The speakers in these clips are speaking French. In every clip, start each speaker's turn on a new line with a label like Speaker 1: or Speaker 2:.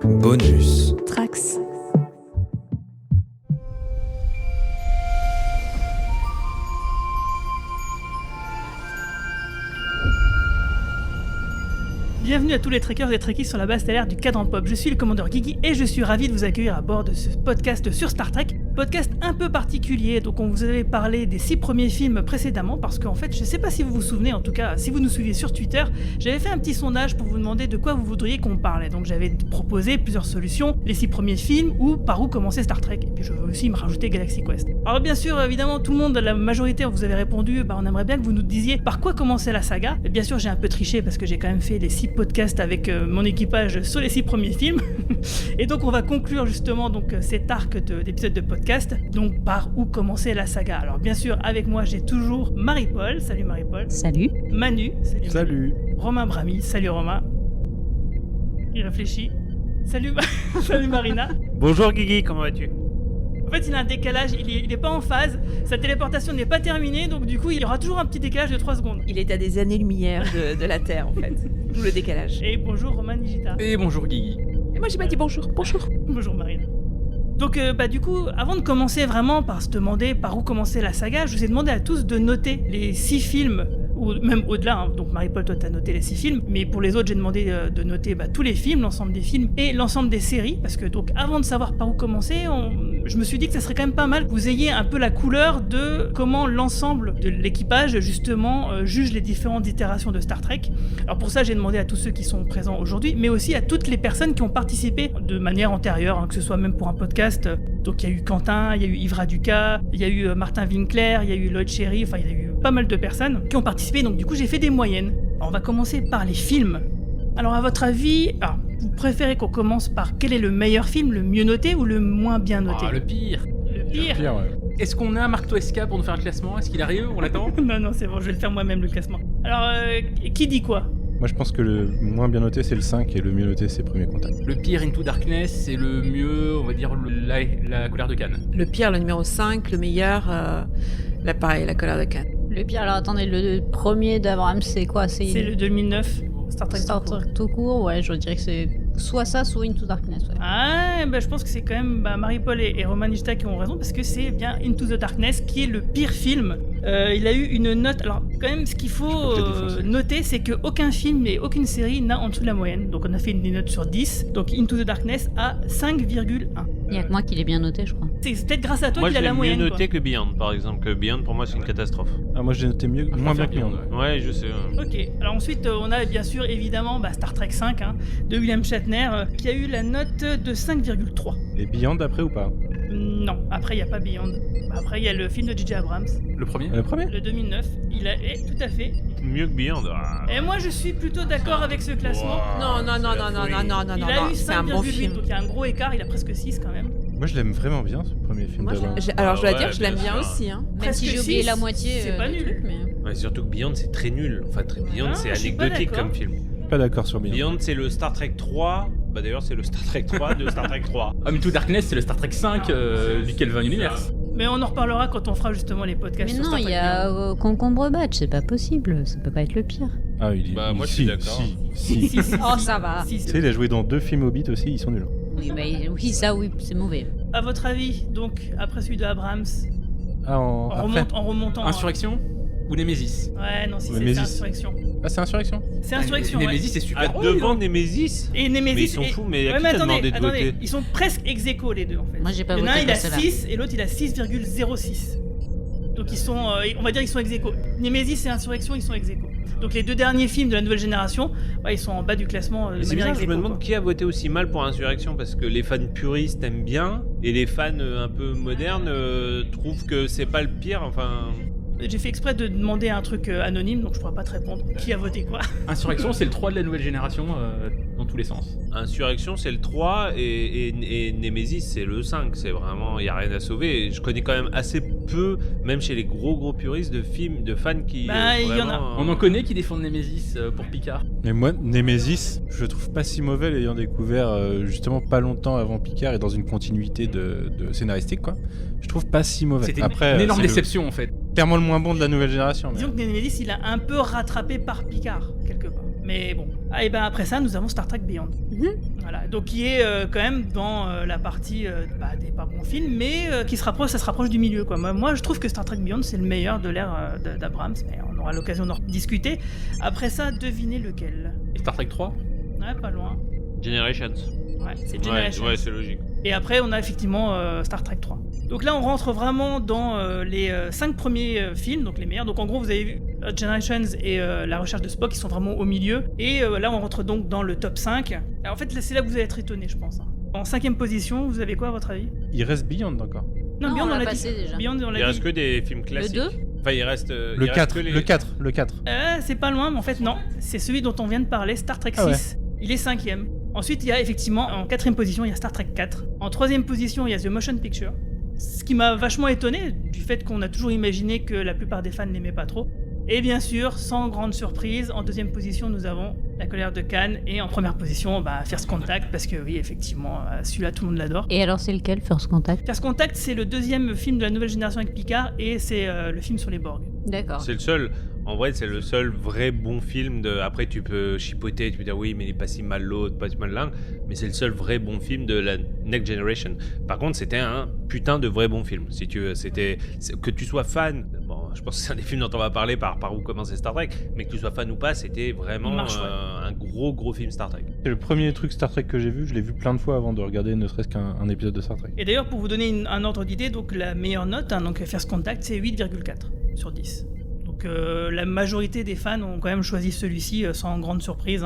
Speaker 1: Bonus.
Speaker 2: Trax.
Speaker 3: Bienvenue à tous les trekkers et trekkies sur la base stellaire du Cadran Pop. Je suis le commandeur Guigui et je suis ravi de vous accueillir à bord de ce podcast sur Star Trek. Podcast un peu particulier, donc on vous avait parlé des 6 premiers films précédemment parce qu'en fait, je sais pas si vous vous souvenez, en tout cas si vous nous suivez sur Twitter, j'avais fait un petit sondage pour vous demander de quoi vous voudriez qu'on parle. Donc j'avais proposé plusieurs solutions, les 6 premiers films ou par où commencer Star Trek. Et puis je veux aussi me rajouter Galaxy Quest. Alors bien sûr, évidemment, tout le monde, la majorité, vous avez répondu, on aimerait bien que vous nous disiez par quoi commencer la saga. Et bien sûr, j'ai un peu triché parce que j'ai quand même fait les 6 podcasts avec mon équipage sur les 6 premiers films. Et donc on va conclure justement cet arc d'épisodes de podcast. Donc par où commencer la saga. Alors bien sûr, avec moi j'ai toujours Marie-Paul. Salut Marie-Paul.
Speaker 2: Salut.
Speaker 3: Manu.
Speaker 4: Salut.
Speaker 3: Romain Brami. Salut Romain. Il réfléchit. Salut Salut Marina.
Speaker 5: Bonjour Guigui, comment vas-tu?
Speaker 3: En fait, il a un décalage, il est pas en phase, sa téléportation n'est pas terminée, donc du coup, il y aura toujours un petit décalage de 3 secondes.
Speaker 2: Il est à des années-lumière de la Terre, en fait. D'où le décalage.
Speaker 3: Et bonjour Romain Nigita.
Speaker 4: Et bonjour Guigui.
Speaker 2: Et moi, j'ai pas dit bonjour. Bonjour.
Speaker 3: Bonjour Marina. Donc du coup, avant de commencer vraiment par se demander par où commencer la saga, je vous ai demandé à tous de noter les 6 films, ou même au-delà, hein. Donc Marie-Paul, toi t'as noté les 6 films, mais pour les autres j'ai demandé de noter tous les films, l'ensemble des films et l'ensemble des séries, parce que donc avant de savoir par où commencer, je me suis dit que ça serait quand même pas mal que vous ayez un peu la couleur de comment l'ensemble de l'équipage justement juge les différentes itérations de Star Trek. Alors pour ça j'ai demandé à tous ceux qui sont présents aujourd'hui, mais aussi à toutes les personnes qui ont participé de manière antérieure, hein, que ce soit même pour un podcast. Donc il y a eu Quentin, il y a eu Yves Raduca, il y a eu Martin Winkler, il y a eu Lloyd Cherry, enfin il y a eu pas mal de personnes qui ont participé, donc du coup j'ai fait des moyennes. Alors, on va commencer par les films. Alors à votre avis, vous préférez qu'on commence par quel est le meilleur film, le mieux noté ou le moins bien noté?
Speaker 4: Le pire.
Speaker 3: Le pire.
Speaker 4: Ouais. Est-ce qu'on a un Marc Toesca pour nous faire un classement? Est-ce qu'il arrive? On l'attend?
Speaker 3: Non, c'est bon, je vais le faire moi-même le classement. Alors, qui dit quoi?
Speaker 6: Moi je pense que le moins bien noté c'est le 5 et le mieux noté c'est Premier Contact.
Speaker 4: Le pire Into Darkness et le mieux, on va dire, la colère de Cannes.
Speaker 2: Le pire, le numéro 5. Le meilleur, la colère de Cannes.
Speaker 7: Le pire, alors attendez, le premier d'Abrams, c'est quoi?
Speaker 3: C'est le 2009, Star Trek
Speaker 7: tout court, ouais, je dirais que c'est soit ça, soit Into Darkness, ouais.
Speaker 3: Ah, je pense que c'est quand même Marie-Paul et Romain Nigita qui ont raison, parce que c'est bien Into the Darkness qui est le pire film. Il a eu une note, alors quand même ce qu'il faut noter, c'est qu'aucun film et aucune série n'a en dessous de la moyenne. Donc on a fait des notes sur 10, donc Into the Darkness a 5,1.
Speaker 7: Il n'y a que moi qui l'ai bien noté, je crois.
Speaker 3: C'est peut-être grâce à toi qu'il a la moyenne.
Speaker 5: Moi je l'ai mieux noté que Beyond, par exemple. Que Beyond, pour moi, c'est une catastrophe.
Speaker 6: Ah moi j'ai noté moins bien que Beyond.
Speaker 5: Ouais, je sais.
Speaker 3: Ok, alors ensuite on a bien sûr évidemment Star Trek 5 de William Shatner qui a eu la note de 5,3.
Speaker 6: Et Beyond après ou pas?
Speaker 3: Non, après il n'y a pas Beyond. Après il y a le film de J.J. Abrams.
Speaker 6: Le premier
Speaker 3: Le 2009, tout à fait.
Speaker 5: Mieux que Beyond.
Speaker 3: Et moi je suis plutôt d'accord avec ce classement.
Speaker 2: Non,
Speaker 3: Il a eu
Speaker 2: c'est un bon
Speaker 3: 5,8,
Speaker 2: film.
Speaker 3: donc il y a un gros écart, il a presque 6 quand même.
Speaker 6: Moi je l'aime vraiment bien ce premier film
Speaker 2: Moi,
Speaker 6: d'Abrams.
Speaker 2: alors je dois
Speaker 5: Ouais,
Speaker 2: dire que je l'aime bien
Speaker 5: bien sûr.
Speaker 2: aussi. Hein.
Speaker 7: Même
Speaker 3: Presque
Speaker 7: si j'ai oublié
Speaker 3: 6,
Speaker 7: la moitié
Speaker 3: c'est pas
Speaker 7: du
Speaker 3: nul.
Speaker 7: truc, mais...
Speaker 5: Ouais, surtout que Beyond, c'est très nul. Enfin, Beyond, c'est
Speaker 3: je suis pas
Speaker 5: anecdotique
Speaker 3: d'accord.
Speaker 5: comme film.
Speaker 6: Pas d'accord sur Beyond.
Speaker 5: Beyond, c'est le Star Trek 3. D'ailleurs, c'est le Star Trek 3 de Star Trek 3.
Speaker 4: Into Darkness, c'est le Star Trek 5 du Kelvin Universe.
Speaker 3: Mais on en reparlera quand on fera justement les podcasts
Speaker 7: Mais
Speaker 3: sur
Speaker 7: non,
Speaker 3: Star
Speaker 7: il
Speaker 3: Trek.
Speaker 7: y a Concombre Batch, c'est pas possible, ça peut pas être le pire.
Speaker 6: Ah il
Speaker 5: Moi je suis d'accord.
Speaker 6: Si.
Speaker 7: Oh, ça va.
Speaker 6: Tu sais il a joué dans 2 films Hobbit aussi, ils sont nuls.
Speaker 7: Oui, c'est mauvais.
Speaker 3: À votre avis, donc, après celui de Abrams,
Speaker 6: Ah
Speaker 3: en remontant...
Speaker 4: Insurrection ou Nemesis?
Speaker 3: Ouais, non, si c'est
Speaker 6: Nemesis.
Speaker 3: Insurrection.
Speaker 6: Ah c'est Insurrection?
Speaker 3: C'est Insurrection, ouais.
Speaker 4: Nemesis, c'est super drôle.
Speaker 5: Devant Nemesis.
Speaker 3: Et Nemesis...
Speaker 5: Mais ils sont fous, mais à qui
Speaker 3: mais
Speaker 5: t'as demandé de voter?
Speaker 3: ils sont presque ex-aequo les deux en fait.
Speaker 7: Moi, j'ai pas
Speaker 3: Il y en a un,
Speaker 7: voté
Speaker 3: il a
Speaker 7: pour cela.
Speaker 3: 6 et l'autre il a 6,06. Donc ils sont, on va dire ils sont ex-aequo. Nemesis et Insurrection, ils sont ex-aequo. Donc les 2 derniers films de la nouvelle génération, ils sont en bas du classement de
Speaker 5: Mais c'est
Speaker 3: manière
Speaker 5: bizarre, je
Speaker 3: ex-aequo,
Speaker 5: me demande
Speaker 3: quoi.
Speaker 5: qui a voté aussi mal pour Insurrection, parce que les fans puristes aiment bien et les fans un peu modernes trouvent que c'est pas le pire. Enfin,
Speaker 3: J'ai fait exprès de demander un truc anonyme, donc je pourrais pas te répondre. Qui a voté quoi?
Speaker 4: Insurrection, c'est le 3 de la nouvelle génération dans tous les sens.
Speaker 5: Insurrection c'est le 3 et Nemesis c'est le 5. C'est vraiment, il y a rien à sauver. Et je connais quand même assez peu, même chez les gros puristes, de films, de fans qui.
Speaker 3: Il y en a.
Speaker 4: On en connaît qui défendent Nemesis pour Picard.
Speaker 6: Mais moi Nemesis je le trouve pas si mauvais l'ayant découvert justement pas longtemps avant Picard et dans une continuité de scénaristique quoi. Je trouve pas si mauvais.
Speaker 4: C'était
Speaker 6: Après,
Speaker 4: une énorme
Speaker 6: c'est
Speaker 4: déception en fait.
Speaker 6: clairement le moins bon de la nouvelle génération. Mais...
Speaker 3: Disons que Nemesis il a un peu rattrapé par Picard quelque part. Mais bon, Et ben après ça, nous avons Star Trek Beyond. Voilà, donc qui est quand même dans la partie des pas bons films, mais ça se rapproche du milieu, quoi. Moi, je trouve que Star Trek Beyond, c'est le meilleur de l'ère d'Abrams, mais on aura l'occasion d'en discuter. Après ça, devinez lequel.
Speaker 4: Star Trek 3.
Speaker 3: Ouais, pas loin.
Speaker 5: Generations.
Speaker 3: Ouais, c'est Generations.
Speaker 5: Ouais, c'est logique.
Speaker 3: Et après, on a effectivement Star Trek 3. Donc là, on rentre vraiment dans les 5 premiers films, donc les meilleurs. Donc en gros, vous avez vu Generations et La Recherche de Spock, qui sont vraiment au milieu. Et là, on rentre donc dans le top 5. Alors, en fait, là, c'est là que vous allez être étonnés, je pense. En 5e position, vous avez quoi à votre avis?
Speaker 6: Il reste Beyond encore.
Speaker 7: Non,
Speaker 3: Beyond,
Speaker 7: on l'a
Speaker 3: l'a
Speaker 7: passé
Speaker 3: dit.
Speaker 7: déjà.
Speaker 3: Beyond, on l'a
Speaker 5: Il
Speaker 3: dit.
Speaker 5: reste que des films classiques.
Speaker 7: 2
Speaker 5: Enfin, il reste.
Speaker 6: Le 4, le 4.
Speaker 3: C'est pas loin, mais en fait, non. C'est celui dont on vient de parler, Star Trek 6.
Speaker 6: Ah ouais.
Speaker 3: Il est 5e. Ensuite, il y a effectivement, en 4e position, il y a Star Trek 4. En 3e position, il y a The Motion Picture. Ce qui m'a vachement étonné, du fait qu'on a toujours imaginé que la plupart des fans n'aimaient pas trop. Et bien sûr, sans grande surprise, en 2e position, nous avons La Colère de Khan. Et en 1re position, First Contact, parce que oui, effectivement, celui-là, tout le monde l'adore.
Speaker 7: Et alors, c'est lequel, First Contact?
Speaker 3: First Contact, c'est le 2e film de la nouvelle génération avec Picard, et c'est le film sur les Borg.
Speaker 7: D'accord.
Speaker 5: C'est le seul. En vrai, c'est le seul vrai bon film de. Après, tu peux chipoter, tu peux dire oui, mais il est pas si mal l'autre, pas si mal l'un. Mais c'est le seul vrai bon film de la Next Generation. Par contre, c'était un putain de vrai bon film. Si tu veux, que tu sois fan. Bon, je pense que c'est un des films dont on va parler par où commencer Star Trek. Mais que tu sois fan ou pas, c'était vraiment un gros film Star Trek.
Speaker 6: C'est le premier truc Star Trek que j'ai vu. Je l'ai vu plein de fois avant de regarder ne serait-ce qu'un épisode de Star Trek.
Speaker 3: Et d'ailleurs, pour vous donner un ordre d'idée, donc la meilleure note, donc First Contact, c'est 8,4 sur 10. Donc la majorité des fans ont quand même choisi celui-ci sans grande surprise.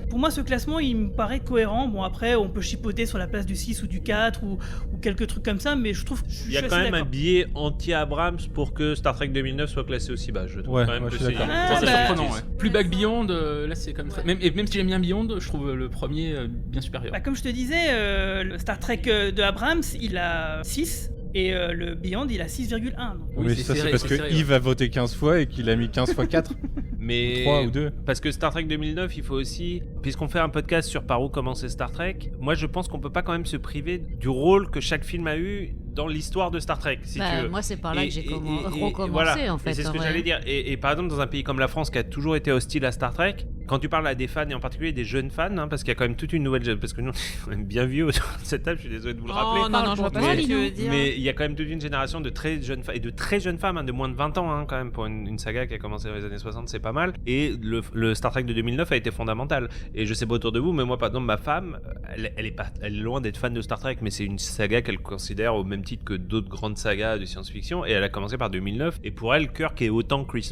Speaker 3: Pour moi, ce classement, il me paraît cohérent. Bon, après, on peut chipoter sur la place du 6 ou du 4 ou quelques trucs comme ça, mais je trouve que
Speaker 5: il y a quand même un biais anti-Abrams pour que Star Trek 2009 soit classé aussi bas. Je trouve
Speaker 6: Ouais,
Speaker 5: quand même
Speaker 6: moi,
Speaker 5: que
Speaker 6: je suis d'accord.
Speaker 4: C'est
Speaker 3: bah,
Speaker 4: surprenant, ouais. Plus bas que Beyond, là c'est comme ça. Même si j'aime bien Beyond, je trouve le premier bien supérieur.
Speaker 3: Comme je te disais, le Star Trek de Abrams, il a 6. Et le Beyond, il a 6,1. Donc.
Speaker 4: Oui,
Speaker 6: mais
Speaker 4: c'est
Speaker 6: ça, c'est
Speaker 4: serré,
Speaker 6: parce
Speaker 4: c'est
Speaker 6: que
Speaker 4: serré,
Speaker 6: Yves a voté 15 fois et qu'il a mis 15 fois 4.
Speaker 5: Mais
Speaker 6: 3 ou 2.
Speaker 5: Parce que Star Trek 2009, il faut aussi, puisqu'on fait un podcast sur par où commencer Star Trek, moi je pense qu'on peut pas quand même se priver du rôle que chaque film a eu dans l'histoire de Star Trek, si tu veux.
Speaker 7: Moi, c'est par là que j'ai recommencé,
Speaker 5: voilà.
Speaker 7: en fait.
Speaker 5: Et c'est ce que
Speaker 7: vrai.
Speaker 5: j'allais dire. Et par exemple, dans un pays comme la France qui a toujours été hostile à Star Trek, quand tu parles à des fans, et en particulier des jeunes fans, parce qu'il y a quand même toute une nouvelle... Parce que nous, on est même bien vieux autour de cette table, je suis désolé de vous le rappeler.
Speaker 2: Oh non, je vois pas ce que tu veux dire.
Speaker 5: Mais il y a quand même toute une génération de très jeunes femmes, et de très jeunes femmes, de moins de 20 ans, quand même, pour une saga qui a commencé dans les années 60, c'est pas mal. Et le Star Trek de 2009 a été fondamental. Et je sais pas autour de vous, mais moi, par exemple, ma femme, elle est loin d'être fan de Star Trek, mais c'est une saga qu'elle considère au même titre que d'autres grandes sagas de science-fiction, et elle a commencé par 2009. Et pour elle, Kirk est autant Chris...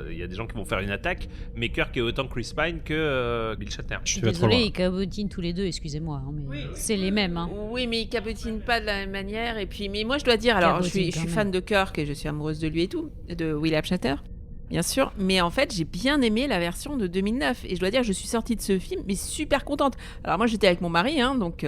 Speaker 5: Il y a des gens qui vont faire une attaque, mais Kirk est autant Chris Pine que Bill Shatner.
Speaker 7: Je suis
Speaker 6: Tu vas trop
Speaker 7: désolée,
Speaker 6: loin.
Speaker 7: ils cabotinent tous les deux, excusez-moi, mais
Speaker 3: Oui.
Speaker 7: c'est les mêmes. Hein.
Speaker 2: Oui, mais il cabotine pas de la même manière. Et puis, mais moi, je dois dire, alors, je suis fan de Kirk et je suis amoureuse de lui et tout, de William Shatner, bien sûr. Mais en fait, j'ai bien aimé la version de 2009. Et je dois dire, je suis sortie de ce film, mais super contente. Alors moi, j'étais avec mon mari, donc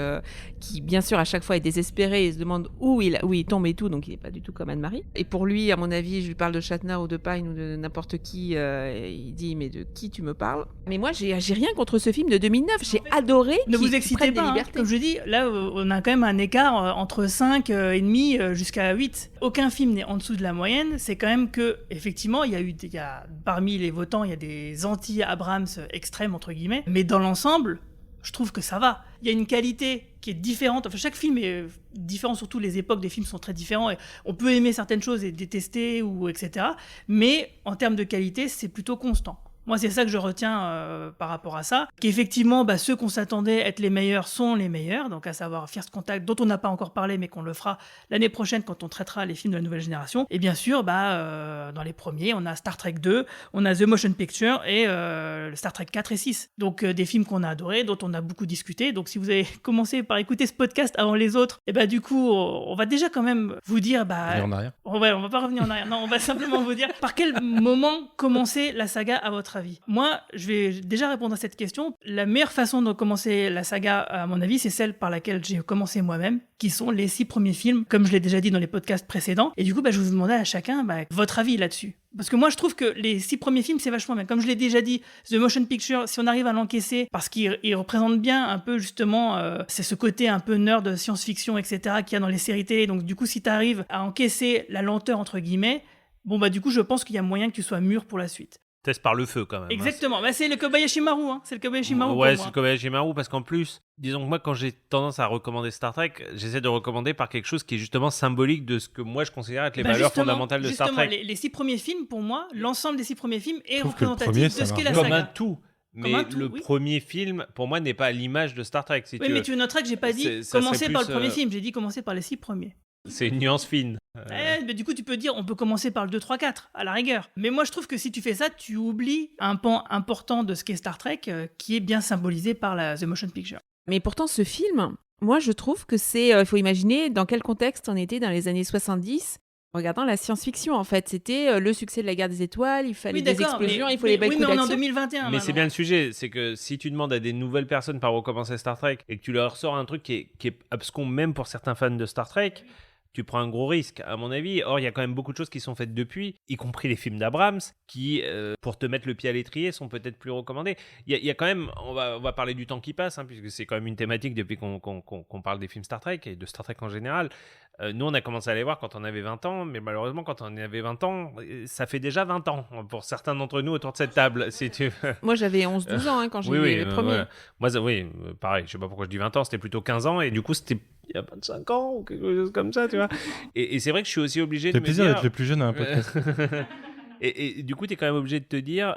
Speaker 2: qui, bien sûr, à chaque fois est désespéré et se demande où il tombe et tout. Donc, il n'est pas du tout comme Anne-Marie. Et pour lui, à mon avis, je lui parle de Shatner ou de Pine ou de n'importe qui. Il dit, mais de qui tu me parles? Mais moi, j'ai rien contre ce film de 2009. J'ai adoré.
Speaker 3: Ne
Speaker 2: qu'il
Speaker 3: vous excitez
Speaker 2: prenne des
Speaker 3: pas,
Speaker 2: libertés.
Speaker 3: comme je dis, là on a quand même un écart entre 5 et demi jusqu'à 8. Aucun film n'est en dessous de la moyenne, c'est quand même que effectivement, il y a parmi les votants, il y a des anti-Abrams extrêmes entre guillemets, mais dans l'ensemble, je trouve que ça va. Il y a une qualité qui est différente, enfin chaque film est différent, surtout les époques des films sont très différents et on peut aimer certaines choses et détester ou etc. Mais en termes de qualité, c'est plutôt constant. Moi, c'est ça que je retiens par rapport à ça. Qu'effectivement, ceux qu'on s'attendait être les meilleurs sont les meilleurs, donc à savoir First Contact, dont on n'a pas encore parlé, mais qu'on le fera l'année prochaine quand on traitera les films de la nouvelle génération. Et bien sûr, dans les premiers, on a Star Trek 2, on a The Motion Picture et Star Trek 4 et 6. Donc des films qu'on a adorés, dont on a beaucoup discuté. Donc si vous avez commencé par écouter ce podcast avant les autres, et du coup, on va déjà quand même vous dire...
Speaker 6: Et en arrière.
Speaker 3: On va pas revenir en arrière. Non, on va simplement vous dire par quel moment commencer la saga à votre avis. Moi, je vais déjà répondre à cette question. La meilleure façon de commencer la saga, à mon avis, c'est celle par laquelle j'ai commencé moi-même, qui sont les 6 premiers films, comme je l'ai déjà dit dans les podcasts précédents. Et du coup, je vais vous demander à chacun votre avis là-dessus. Parce que moi, je trouve que les 6 premiers films, c'est vachement bien. Comme je l'ai déjà dit, The Motion Picture, si on arrive à l'encaisser, parce qu'il représente bien un peu, justement, c'est ce côté un peu nerd de science-fiction, etc., qu'il y a dans les séries télé. Donc, du coup, si tu arrives à encaisser la lenteur, entre guillemets, du coup, je pense qu'il y a moyen que tu sois mûr pour la suite.
Speaker 5: Test par le feu quand même.
Speaker 3: Exactement, c'est le Kobayashi Maru, c'est le Kobayashi Maru.
Speaker 5: Ouais, c'est le Kobayashi Maru parce qu'en plus, disons que moi quand j'ai tendance à recommander Star Trek, j'essaie de recommander par quelque chose qui est justement symbolique de ce que moi je considère être les valeurs fondamentales de Star Trek.
Speaker 3: Les 6 premiers films, pour moi, l'ensemble des 6 premiers films est
Speaker 6: représentatif
Speaker 3: de ce qu'est la saga.
Speaker 5: Comme un tout. Mais le premier film, pour moi, n'est pas à l'image de Star Trek. Si
Speaker 3: mais tu noteras que j'ai pas dit commencer par le premier film, j'ai dit commencer par les 6 premiers.
Speaker 5: C'est une nuance fine.
Speaker 3: Mais du coup, tu peux dire, on peut commencer par le 2, 3, 4, à la rigueur. Mais moi, je trouve que si tu fais ça, tu oublies un pan important de ce qu'est Star Trek, qui est bien symbolisé par The Motion Picture.
Speaker 2: Mais pourtant, ce film, moi, je trouve que c'est... Il faut imaginer dans quel contexte on était dans les années 70, regardant la science-fiction, en fait. C'était le succès de la guerre des étoiles, il fallait des explosions, il fallait des belles coups d'action.
Speaker 3: Mais on est en 2021.
Speaker 5: Mais c'est bien le sujet, c'est que si tu demandes à des nouvelles personnes par recommencer Star Trek et que tu leur sors un truc qui est abscon même pour certains fans de Star Trek... Tu prends un gros risque, à mon avis. Or, il y a quand même beaucoup de choses qui sont faites depuis, y compris les films d'Abrams, qui, pour te mettre le pied à l'étrier, sont peut-être plus recommandés. Il y a quand même, on va parler du temps qui passe, puisque c'est quand même une thématique depuis qu'on parle des films Star Trek et de Star Trek en général. Nous, on a commencé à les voir quand on avait 20 ans, mais malheureusement, quand on avait 20 ans, ça fait déjà 20 ans pour certains d'entre nous autour de cette table. Si tu...
Speaker 2: Moi, j'avais 11-12 ans quand j'ai vu les premiers.
Speaker 5: Moi, pareil, je sais pas pourquoi je dis 20 ans, c'était plutôt 15 ans, et du coup, c'était il y a 25 ans ou quelque chose comme ça, tu vois. Et c'est vrai que je suis aussi obligé de me dire...
Speaker 6: C'est plaisir d'être le plus jeune à un podcast.
Speaker 5: et du coup, tu es quand même obligé de te dire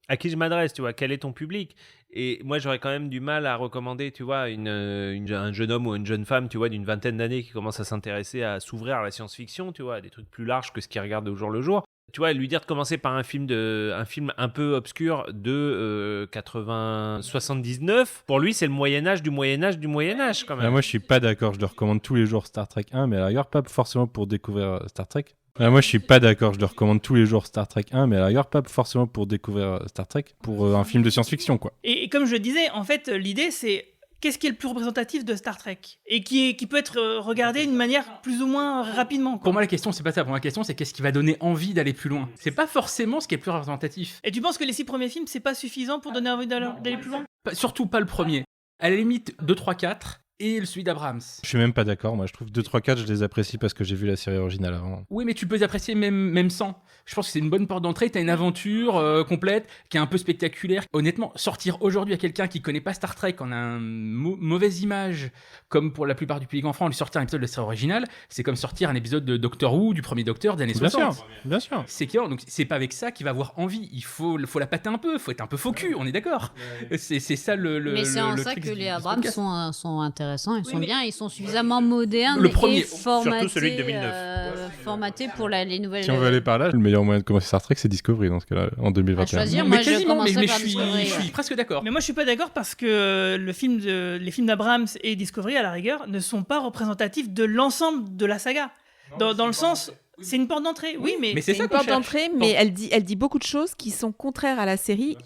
Speaker 5: à qui je m'adresse, tu vois, quel est ton public. Et moi, j'aurais quand même du mal à recommander, tu vois, un jeune homme ou une jeune femme, tu vois, d'une vingtaine d'années qui commence à s'intéresser, à s'ouvrir à la science-fiction, tu vois, à des trucs plus larges que ce qu'il regarde au jour le jour. Tu vois, lui dire de commencer par un film un peu obscur de 79, pour lui, c'est le Moyen-Âge du Moyen-Âge du Moyen-Âge, quand même.
Speaker 6: Moi, je suis pas d'accord. Je le recommande tous les jours Star Trek 1, mais à la rigueur, pas forcément pour découvrir Star Trek. Moi, je suis pas d'accord. Je le recommande tous les jours Star Trek 1, mais à la rigueur, pas forcément pour découvrir Star Trek, pour un film de science-fiction, quoi.
Speaker 3: Et comme je le disais, en fait, l'idée, c'est qu'est-ce qui est le plus représentatif de Star Trek et qui peut être regardé d'une manière plus ou moins rapidement, quoi.
Speaker 4: Pour moi, la question, c'est pas ça. Pour moi, la question, c'est qu'est-ce qui va donner envie d'aller plus loin. C'est pas forcément ce qui est plus représentatif.
Speaker 3: Et tu penses que les 6 premiers films, c'est pas suffisant pour donner envie d'aller plus loin ?
Speaker 4: Surtout pas le premier. À la limite, 2, 3, 4... et celui d'Abrams.
Speaker 6: Je suis même pas d'accord, moi je trouve 2, 3, 4 je les apprécie parce que j'ai vu la série originale avant.
Speaker 4: Oui, mais tu peux les apprécier même sans. Je pense que c'est une bonne porte d'entrée, t'as une aventure complète, qui est un peu spectaculaire. Honnêtement, sortir aujourd'hui à quelqu'un qui connaît pas Star Trek en a une mauvaise image, comme pour la plupart du public en France, lui sortir un épisode de la série originale, c'est comme sortir un épisode de Doctor Who, du premier Docteur des années 60.
Speaker 6: Bien sûr.
Speaker 4: C'est clair, donc c'est pas avec ça qu'il va avoir envie. Il faut la pâter un peu, faut être un peu faux cul, on est d'accord. C'est ça le
Speaker 7: Mais c'est en ça que les Abrams sont intéressants, ils sont bien, ils sont suffisamment modernes
Speaker 4: le premier,
Speaker 7: et formatés,
Speaker 5: surtout celui de 2009.
Speaker 7: Formatés pour les nouvelles...
Speaker 6: Si on veut aller par là, le meilleur moyen de commencer Star Trek, c'est Discovery dans ce cas-là, en 2021.
Speaker 7: À choisir,
Speaker 4: mais
Speaker 7: moi je commencerai par Discovery.
Speaker 4: Je suis presque d'accord.
Speaker 3: Mais moi je suis pas d'accord parce que les films d'Abrams et Discovery à la rigueur ne sont pas représentatifs de l'ensemble de la saga. Dans le sens, c'est une porte d'entrée, oui, mais
Speaker 2: c'est une porte d'entrée, mais elle dit beaucoup de choses qui sont contraires à la série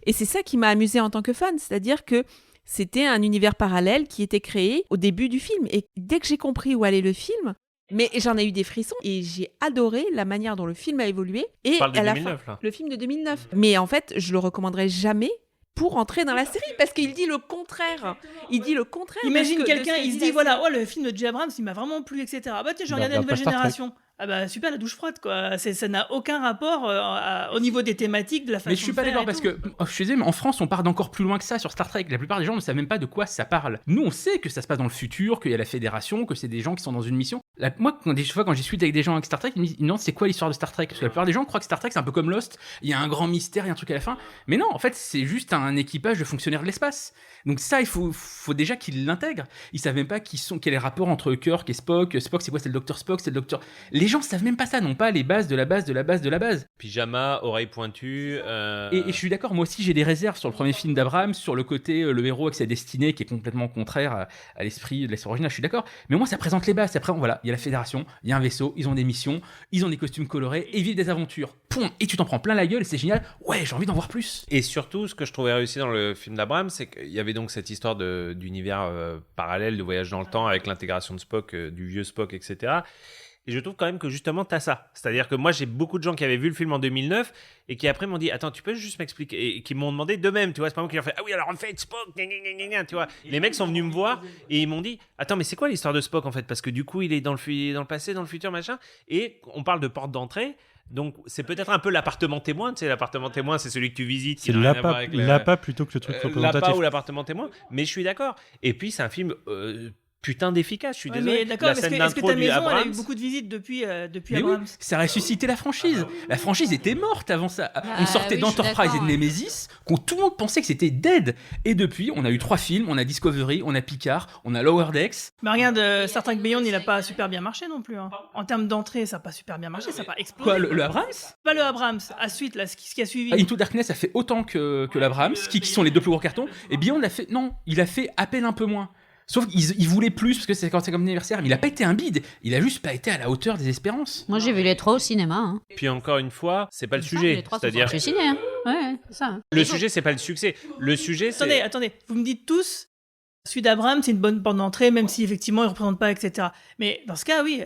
Speaker 2: et c'est ça qui m'a amusée en tant que fan, c'est-à-dire que c'était un univers parallèle qui était créé au début du film. Et dès que j'ai compris où allait le film, mais j'en ai eu des frissons et j'ai adoré la manière dont le film a évolué. Et
Speaker 5: à la 2009,
Speaker 2: fin, le film de 2009. Mais en fait, je le recommanderais jamais pour entrer dans la série parce qu'il dit le contraire. Il dit le contraire.
Speaker 3: Imagine quelqu'un, il se dit voilà, le film de J. Abrams, il m'a vraiment plu, etc. Bah tiens, j'ai regardé la nouvelle génération. Ah bah super, la douche froide quoi. Ça n'a aucun rapport au niveau des thématiques, de la façon.
Speaker 4: Mais je suis pas d'accord parce que je suis désolé, mais en France on part d'encore plus loin que ça sur Star Trek. La plupart des gens ne savent même pas de quoi ça parle. Nous on sait que ça se passe dans le futur, qu'il y a la Fédération, que c'est des gens qui sont dans une mission. Moi quand je discute avec des gens avec Star Trek, ils me disent non, c'est quoi l'histoire de Star Trek? Parce que la plupart des gens croient que Star Trek c'est un peu comme Lost, il y a un grand mystère, il y a un truc à la fin. Mais non, en fait c'est juste un équipage de fonctionnaires de l'espace. Donc ça il faut déjà qu'ils l'intègrent. Ils savent même pas quel est le rapport entre Kirk et Spock. Spock c'est quoi? C'est le docteur Spock, c'est le docteur. Les gens savent même pas ça. Pas les bases de la base de la base de la base.
Speaker 5: Pyjama, oreilles pointues.
Speaker 4: Et je suis d'accord, moi aussi j'ai des réserves sur le premier film d'Abrams, sur le côté le héros avec sa destinée qui est complètement contraire à l'esprit de l'histoire originale, je suis d'accord. Mais moi ça présente les bases. Après, voilà, il y a la Fédération, il y a un vaisseau, ils ont des missions, ils ont des costumes colorés et ils vivent des aventures. Poum, et tu t'en prends plein la gueule et c'est génial. Ouais, j'ai envie d'en voir plus.
Speaker 5: Et surtout, ce que je trouvais réussi dans le film d'Abrams, c'est qu'il y avait donc cette histoire d'univers parallèle, de voyage dans le temps avec l'intégration de Spock, du vieux Spock, etc. Et je trouve quand même que justement, t'as ça. C'est-à-dire que moi, j'ai beaucoup de gens qui avaient vu le film en 2009 et qui après m'ont dit « Attends, tu peux juste m'expliquer ?» et qui m'ont demandé d'eux-mêmes, tu vois. C'est pas moi qui leur fait « Ah oui, alors en fait, Spock, tu vois. » Les mecs sont venus me voir et ils m'ont dit « Attends, mais c'est quoi l'histoire de Spock en fait ? Parce que du coup, il est dans le passé, dans le futur, machin. » Et on parle de porte d'entrée. Donc c'est peut-être un peu l'appartement témoin, tu sais, l'appartement témoin c'est celui que tu visites.
Speaker 6: C'est l'appât plutôt que le truc représentatif.
Speaker 5: L'appât ou l'appartement témoin, mais je suis d'accord. Et puis c'est un film putain d'efficace, je suis désolé.
Speaker 3: Mais d'accord, est-ce que ta maison elle a eu beaucoup de visites depuis Abrams?
Speaker 4: Oui, ça a ressuscité la franchise. La franchise était morte avant ça. On sortait d'Enterprise et de Nemesis, tout le monde pensait que c'était dead. Et depuis, on a eu 3 films, on a Discovery, on a Picard, on a Lower Decks.
Speaker 3: Mais regarde, Star Trek Beyond, il a pas super bien marché non plus. Hein. En termes d'entrée, ça a pas super bien marché, ça a pas explosé.
Speaker 4: Quoi, le Abrams?
Speaker 3: Pas le Abrams, à suite, là, ce qui a suivi.
Speaker 4: Into Darkness a fait autant que l'Abrams, qui sont les 2 plus gros cartons. Et Beyond il a fait à peine un peu moins. Sauf qu'il voulait plus parce que c'est quand c'est comme anniversaire, mais il a pas été un bide, il a juste pas été à la hauteur des espérances.
Speaker 7: Moi j'ai vu les 3 au cinéma. Hein.
Speaker 5: Puis encore une fois, c'est pas le sujet.
Speaker 7: Les 3
Speaker 5: c'est-à-dire
Speaker 7: sont ciné, hein. Ouais, c'est ça.
Speaker 5: Le sujet c'est pas le succès. Le sujet c'est.
Speaker 3: Attendez, vous me dites tous. Celui d'Abrams, c'est une bonne porte d'entrée, même si effectivement il ne représente pas, etc. Mais dans ce cas, oui,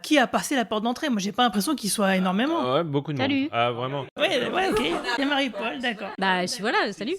Speaker 3: qui a passé la porte d'entrée? Moi, j'ai pas l'impression qu'il soit énormément.
Speaker 5: Ouais, beaucoup de monde. Ah, vraiment.
Speaker 3: Ouais, ok. C'est Marie-Paul, d'accord.
Speaker 7: Bah, voilà, salut.